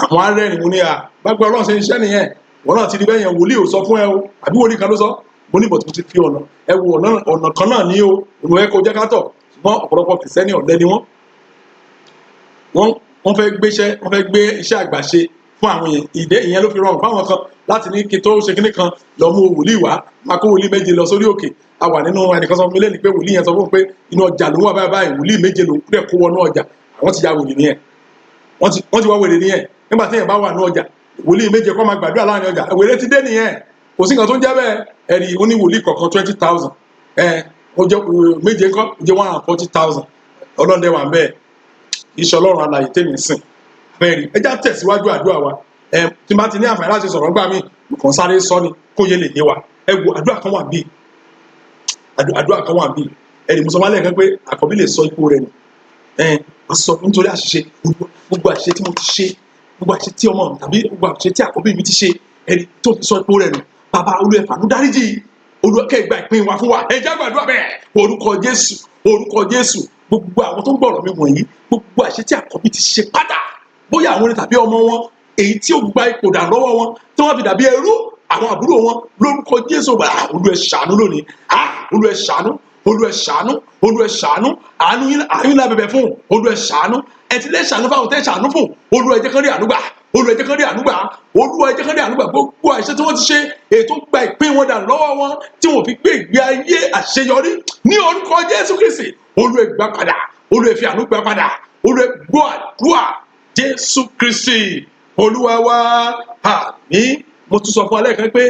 Àwọn arẹ́rìn mo ní bágbé Ọlọ́run ṣe iṣẹ́ nìyẹn, wọ́n náà ti di bẹ́yẹn, wòlíì ò sọ fún ẹ o, àbí wòlíì kan ló sọ. Mo ní bọ̀ tó ti fi ọ̀nà ẹ wo ọ̀nà kan náà ní o, ìlú ẹ kó jẹ́ ká tọ̀. Ṣùgbọ́n ọ̀pọ̀lọpọ̀ kìrìsìtẹ́nì ọ̀lẹ ni wọ́n fẹ́ gbé iṣẹ́ àgbàṣe fún àwọn ìyẹn ló fi rọrùn fáwọn kan láti ní kí tó ṣe kíní kan lọ mú wòlíì wá, máa kó wòlíì méje lọ sórí òkè. A wà nínú ẹnìkan sọ fún mi lẹ́nu pé wòlíì yẹn sọ fún mi pé inú ọjà ló wà báyìí, wòlíì méje ló kúrẹ̀ kó wọnú ọjà. Àwọn ti ya wòlíì nìyẹn, wọ́n ti wá wèrè nìyẹn. Nígbà tí èèyàn bá wà ní ọjà, wòlíì méje kọ́ máa gbàdúrà láàrin ọjà, wèrè ti dé nìyẹn. Kò sí nǹkan tó ń jẹ́ bẹ́ẹ̀. Ẹ̀rí ó ní wòlíì kọ̀ọ̀kan 20,000, ó jẹ́ méje ńkọ́ jẹ́ 140,000. Ọlọ́run dẹ̀ wà ń bẹ́ẹ̀, iṣẹ́ Ọlọ́run alààyè tèmi sìn. Bẹ́ẹ̀ni ẹ já tẹ̀síwájú àdúrà wa. Tí n bá ti ní àǹfààní láti sọ̀rọ̀ gbà mí, kàn sáré sọ ni kó yé lè yé wa. Ẹ wo àdúrà kan wà bíi ẹ̀rí mo sọ wálé kan pé àkọ́bí lè sọ ipò rẹ̀ nù. A sọ nítorí àṣìṣe, gbogbo àṣìṣe tí mo ti ṣe, gbogbo àṣìṣe tí ọmọ tàbí gbogbo àṣìṣe tí àkọ́bí mi ti ṣe, ẹ̀rí tó fi sọ ipò rẹ̀ nù. Bàbá Olúwa fàánú dáríjì, Olúwa kẹ́ gba ìpín wa fún wa. Ẹ já gbàdúrà bẹ́ẹ̀, orúkọ Jésù, gbogbo àwọn tó ń gbọ́rọ̀ mi wọ̀nyí, gbogbo àṣìṣe tí àkọ́bí ti ṣe pátá, bóyá àwọn tàbí ọmọ wọn, èyí tí ó gba ipò dà lọ́wọ́ wọn tí wọ́n fi dàbí ẹrú àwọn àbúrò wọn, lórúkọ Jésù Olúwa ṣàánú lónìí, Olúwa ṣàánú, àánú yín la bẹ̀bẹ̀ fún, Olúwa ṣàánú, ẹ ti lè ṣàánú fáwọn tẹ́ ṣàánú fún, Olúwa jẹ́ kán rí àánú gbà, gbogbo àṣẹ tí wọ́n ti ṣe, èyí tó gba ìpín wọn dà lọ́wọ́ wọn tí wọ́n fi gbé ìgbé ayé àṣeyọrí ní orúkọ Jésù Kristi, Olúwa gbà padà, Olúwa fi àánú gbà padà, Olúwa gbọ́ àdúrà Jésù Kristi Olúwa wa, àmín. Mo tún sọ fún alẹ́ kan pé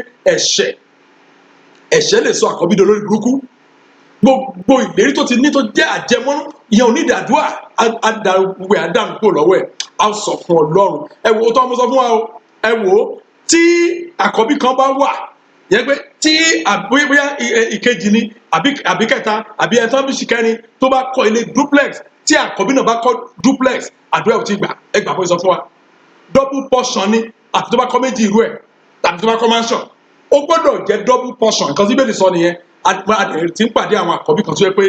ẹ̀ṣẹ̀ lè sọ àkọ́bí di olórí burúkú. Gbogbo ìlérí tó ti ní tó jẹ́ àjẹmọ́nú, ìyẹn ò ní ìdádúrà, àdánù kúrò lọ́wọ́ ẹ̀. A sọ fún Ọlọ́run, ẹ wo tó mo sọ fún wa o, ẹ wo tí àkọ́bí kan bá wà, yẹn pé tí bóyá ìkejì ni àbí kẹta àbí ẹ̀tọ́ bí ṣìkẹrin tó bá kọ́ ilé duplex, tí àkọ́bí náà bá kọ́ duplex, àdúrà ò ti gbà, ẹ gbà bó sọ fún wa. Double portion ni àti tó bá kọ́ méjì irú ẹ̀ tàbí tó bá kọ́ mansion, ó gbọ́dọ̀ jẹ́ double portion. Nǹkan tí Bíbélì sọ nìyẹn. Adẹ̀rẹ̀ tí ń pàdé àwọn àkọ́bí kan tó yẹ pé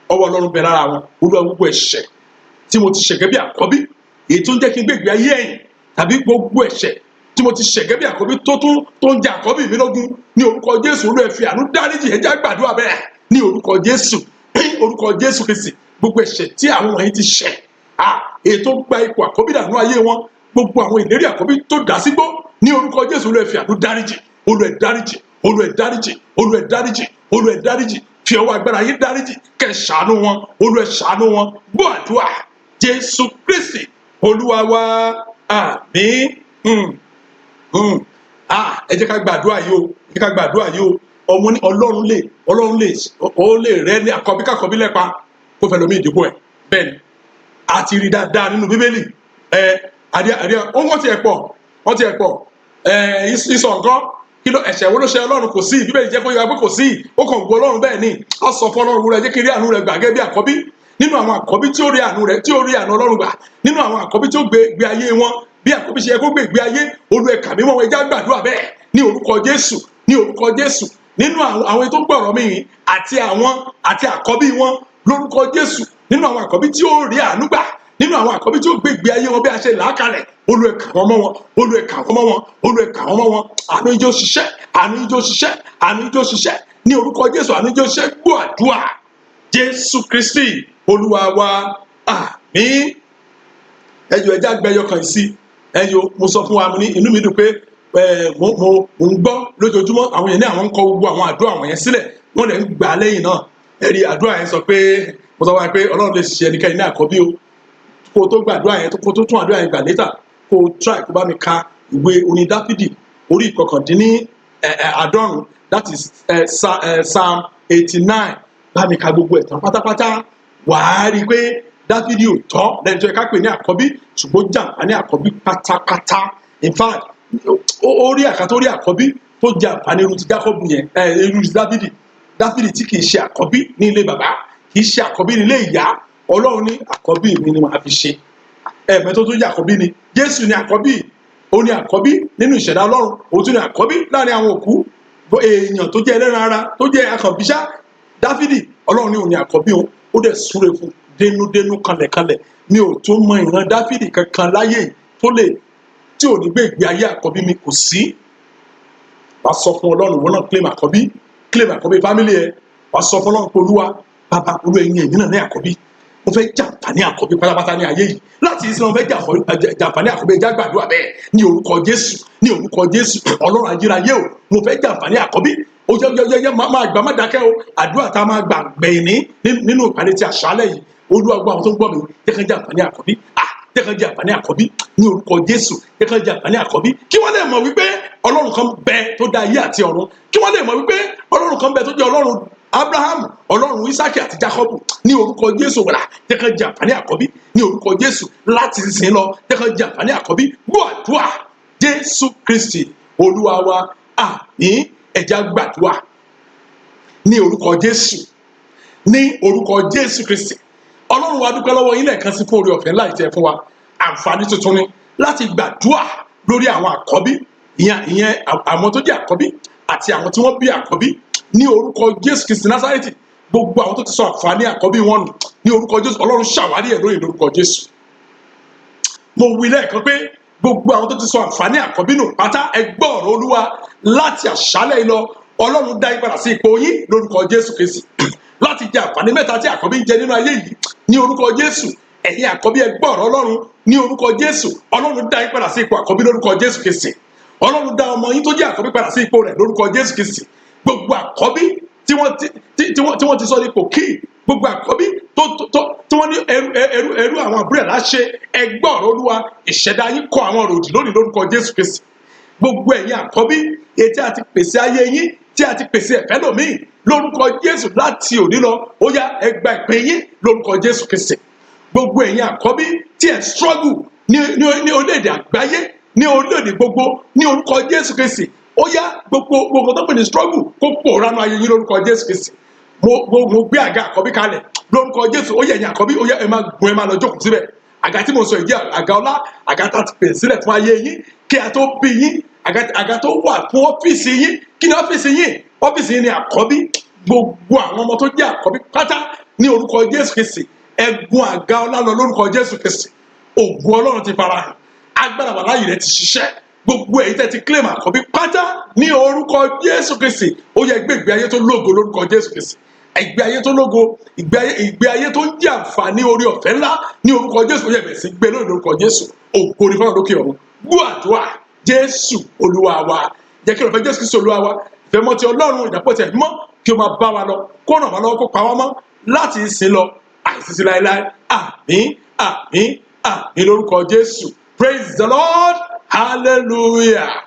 ọwọ́ Ọlọ́run bẹ lára wọn. Olúwa gbogbo ẹ̀ṣẹ̀ tí mo ti ṣẹ̀ gẹ́gẹ́ bí àkọ́bí, èyí tó ń jẹ́ kí n gbé ìgbé ayé ẹ̀yìn, tàbí gbogbo ẹ̀ṣẹ̀ tí mo ti ṣẹ̀ gẹ́gẹ́ bí àkọ́bí tó ń jẹ àkọ́bí mi lógún, ní orúkọ Jésù Olúwa fi àánú dáríjì, ẹ jẹ́ gbàdúrà bẹ́ẹ̀ ní orúkọ Jésù Kristi. Gbogbo ẹ̀ṣẹ̀ tí àwọn wọ̀nyí ti ṣẹ̀, èyí tó gba ipò àkọ́bí dànù ayé wọn, gbogbo àwọn ìlérí àkọ́bí tó dá sígbó, ní orúkọ Jésù Olúwa fi àánú dáríjì, Olúwa dáríjì, fi ọwọ́ agbára yín dáríjì, kẹ́ ṣàánú wọn, Olúwa ṣàánú wọn. Gbọ́ àdúrà Jésù Kristi Olúwa wa, àmín. Ẹ jẹ́ ká gbàdúrà yìí o, ọmọ ní Ọlọ́run lè rẹ́ ní àkọ́bí lẹ́pa kó fẹ́ lómi ìdìbò ẹ̀. Bẹ́ẹ̀ ni a ti rí dáadáa nínú Bíbélì. Wọ́n ti ẹ̀ pọ̀ ìsọ̀ nǹkan kí ló ẹ̀ṣẹ̀ wo ló ṣe Ọlọ́run? kò sí. Bíbélì jẹ́ kó yé wa pé kò sí. Ó kàn wù Ọlọ́run bẹ́ẹ̀ ni. A sọ fún Ọlọ́run, jẹ́ kí n rí àánú rẹ̀ gbà gẹ́gẹ́ bí àkọ́bí. Nínú àwọn àkọ́bí tí ó rí àánú rẹ̀, tí ó rí àánú Ọlọ́run gbà, nínú àwọn àkọ́bí tí ó gbé ayé wọn bí àkọ́bí ṣe yẹ kó gbé ìgbé ayé, Olúwa ẹ̀ka mímọ́ wọn, ẹ jẹ́ á gbàdúrà bẹ́ẹ̀ ní orúkọ Jésù, ní orúkọ Jésù. Nínú àwọn tó gbọ́rọ̀ mi yìí àti àkọ́bí wọn lórúkọ Jésù, nínú àwọn àkọ́bí tí ó rí àánú gbà, nínú àwọn àkọ́bí tí ó gbé ìgbé ayé wọn bí a ṣe là á kalẹ̀, Olúwa ẹ̀ka wọn mọ́ wọn, Olúwa ẹ̀ka wọn mọ́ wọn, Olúwa ẹ̀ka wọn mọ́ wọn. Àánú yín jọ̀ọ́ ṣiṣẹ́, àánú yín jọ̀ọ́ ṣiṣẹ́, àánú yín jọ̀ọ́ ṣiṣẹ́ ní orúkọ Jésù. Àánú yín jọ̀ọ́ ṣiṣẹ́. Gbọ́ àdúrà Jésù Kristi Olúwa wa, àmín. Ẹ jọ̀ọ́ ẹ jẹ́ á gbẹ́yọ̀ kan sí. Mo sọ fún wa, mo ní inú mi dùn pé mo ń gbọ́ lójoojúmọ́ àwọn yẹn ní àwọn ń kọ gbogbo àwọn àdúrà àwọn yẹn sílẹ̀, wọ́n lè ń gbà á lẹ́yìn náà. Ẹ̀rí àdúrà yẹn sọ pé, mo sọ fún wa pé Ọlọ́run lè ṣe ẹnikẹ́ni ní àkọ́bí o. Kó o tó gbàdúrà yẹn, kó o tó tún àdúrà yẹn gbà létà, kó o try kó bá mi ka ìwé orin Dáfídì orí ìkọkàndínláàádọ́rùn, that is Psalm 89. Bá mi ka gbogbo ẹ̀ tán pátápátá. Wàá rí i pé Dáfídì ò tọ́ lẹ́ni tó yẹ ká pè ní àkọ́bí, ṣùgbọ́n jàǹfà ní àkọ́bí pátápátá. In fact, ó rí àkàtó rí àkọ́bí tó jẹ àǹfààní irú ti Jákọ́bù yẹn, irú ti Dáfídì tí kì í ṣe àkọ́bí ní ilé bàbá, kì í ṣe àkọ́bí ní ilé ìyá. Ọlọ́run ní àkọ́bí mi ni màá fi ṣe. Ẹ̀mẹ́ tó jẹ́ àkọ́bí ni Jésù ní àkọ́bí. Ó ní àkọ́bí nínú ìṣẹ̀dá Ọlọ́run. Òun tún ní àkọ́bí láàrin àwọn òkú. Èèyàn tó jẹ́ ẹlẹ́ran ara, tó jẹ́ akànbíṣá, Dáfídì, Ọlọ́run ní òun ní àkọ́bí òun. Ó dẹ̀ súre fún dénúdénú kanlẹ̀kanlẹ̀. Mi ò tún mọ ìran Dáfídì kankan láyé tí ò ní gbé ìgbé ayé àkọ́bí mi, kò sí. Wàá sọ fún Ọlọ́run, wọn náà claim àkọ́bí family ẹ. Wàá sọ fún Ọlọ́run pé Olúwa, bàbá, Olúwa ẹ̀yin èmi náà ní àkọ́bí. Mo fẹ́ jàǹfààní àkọ́bí pátápátá ní ayé yìí. Láti ìsìn mo fẹ́ jàǹfààní àkọ́bí. Ẹja gbàdúrà bẹ́ẹ̀ ní orúkọ Jésù, ní orúkọ Jésù. Ọlọ́run ayérayé o, mo fẹ́ jàǹfààní àkọ́bí. Ó yẹ máa gbà, má dákẹ́ o. Àdúrà tá a máa gbà gbẹ̀yìn nínú ìpàdé ti àṣálẹ́ yìí. Olúwa gbọ́ àwọn tó ń gbọ́ mi, jẹ́ kán jàǹfààní àkọ́bí. Jẹ́ kán jàǹfààní àkọ́bí ní orúkọ Jésù. Jẹ́ kán jàǹfààní àkọ́bí. Kí wọ́n lè mọ̀ wípé Ọlọ́run kan bẹ tó dá ayé àti ọ̀run. Kí wọ́n lè mọ̀ wípé Ọlọ́run kan bẹ tó jẹ́ Ọlọ́run Abrahamu, Ọlọ́run Isaki àti Jacobu. Ní orúkọ Jésù wàrà, jẹ́ kán jàǹfààní àkọ́bí ní orúkọ Jésù. Láti ìsìn lọ, jẹ́ kán jàǹfààní àkọ́bí. Gbọ́ àdúrà Jésù Kristi Olúwa wa, àmín. Ẹ jẹ́ á gbàdúrà ní orúkọ Jésù, ní orúkọ Jésù Kristi. Ọlọ́run wa dúpẹ́ lọ́wọ́ yín lẹ́ẹ̀kan sí fún oore ọ̀fẹ́ ńlá ìtẹ́ fún wa. Àǹfààní tuntun ni láti gbàdúrà lórí àwọn àkọ́bí, ìyẹn àwọn tó jẹ́ àkọ́bí àti àwọn tí wọ́n bí àkọ́bí ní orúkọ Jésù Kristi Násárẹ́tì. Gbogbo àwọn tó ti sọ àǹfààní àkọ́bí wọn nù ní orúkọ Jésù, Ọlọ́run ṣàwárí ẹ̀ lórí lórúkọ Jésù. Mo wí lẹ́ẹ̀kan pé gbogbo àwọn tó ti sọ àǹfààní àkọ́bí nù pátá, ẹ gbọ́ ọ̀rọ̀ Olúwa láti àṣálẹ́ yìí lọ. Ọlọ́run dá yín padà sí ipò yín lórúkọ Jésù Kristi láti jẹ àǹfààní mẹ́ta tí àkọ́bí ń jẹ nínú ayé yìí ní orúkọ Jésù. Ẹ̀yin àkọ́bí, ẹ gbọ́ ọ̀rọ̀ Ọlọ́run ní orúkọ Jésù. Ọlọ́run dá yín padà sí ipò àkọ́bí lórúkọ Jésù Kristi. Ọlọ́run dá ọmọ yín tó jẹ́ àkọ́bí padà sí ipò rẹ̀ lórúkọ Jésù Kristi. Gbogbo àkọ́bí tí wọ́n ti sọ ní ipò kí, gbogbo àkọ́bí tí wọ́n ní ẹrú àwọn àbúrò ẹ̀ láṣẹ, ẹ gbọ́ ọ̀rọ̀ Olúwa. Ìṣẹ̀dá yín kọ àwọn ọ̀rọ̀ òdì lónìí lórúkọ Jésù Kristi. Gbogbo ẹ̀yin àkọ́bí ètí àti pèsè ayé yín, tí a ti pèsè ẹ̀fẹ́ lòmíì lórúkọ Jésù, láti òní lọ ó yá ẹ gba ìpín yín lórúkọ Jésù Kristi. Gbogbo ẹ̀yin àkọ́bí tí ẹ struggle ní orílẹ̀-èdè àgbáyé, ní orílẹ̀-èdè gbogbo, ní orúkọ Jésù Kristi, ó yá gbogbo tó pè ní struggle kó pòórá nínú ayé yín lórúkọ Jésù Kristi. Mo gbé àga àkọ́bí kalẹ̀ lórúkọ Jésù. Ó yẹ ẹ̀yin àkọ́bí, ó yá ẹ máa gun, ẹ máa lọ jókòó síbẹ̀. Àga tí mo sọ yìí jẹ́ àga ọlá, àga tá a ti pèsè sílẹ̀ fún ayé yín kí a tó bí yín. Àga tó wà fún ọ́fíìsì yín. Kí ni ọ́fíìsì yín? Ọ́fíìsì yín ni àkọ́bí. Gbogbo àwọn ọmọ tó jẹ́ àkọ́bí pátá ní orúkọ Jésù Kristi, ẹ gun àga ọlá lọ lórúkọ Jésù Kristi. Ògùn Ọlọ́run ti farahàn, agbára wà láyé rẹ ti ṣiṣẹ́. Gbogbo èyí tẹ́ ti claim àkọ́bí pátá ní orúkọ Jésù Kristi, ó yẹ gbé ìgbé ayé tó lógo lórúkọ Jésù Kristi. Ìgbé ayé tó lógo, ìgbé ayé tó ń jẹ́ àǹfààní oore ọ̀fẹ́ ńlá ní orúkọ Jésù. Ó yẹ bẹ̀rẹ̀ sí gbé lórí lórúkọ Jésù. Ògo ni fọ́nà lókè ọ̀run. Gbọ́ àdúrà Jésù Olúwa wa. Jẹ́ kí ìrọ̀fẹ́ Jésù Kristi Olúwa wa, ìfẹ́ mọ́ ti Ọlọ́run, ìdàpọ̀ tẹ̀ mọ́ kí o máa bá wa lọ, kó ràn wá lọ́wọ́, kó pa wá mọ́ láti ìsìn lọ àìsísí láéláé. Àmín, àmín, àmín lórúkọ Jésù. Praise the Lord. Hallelujah.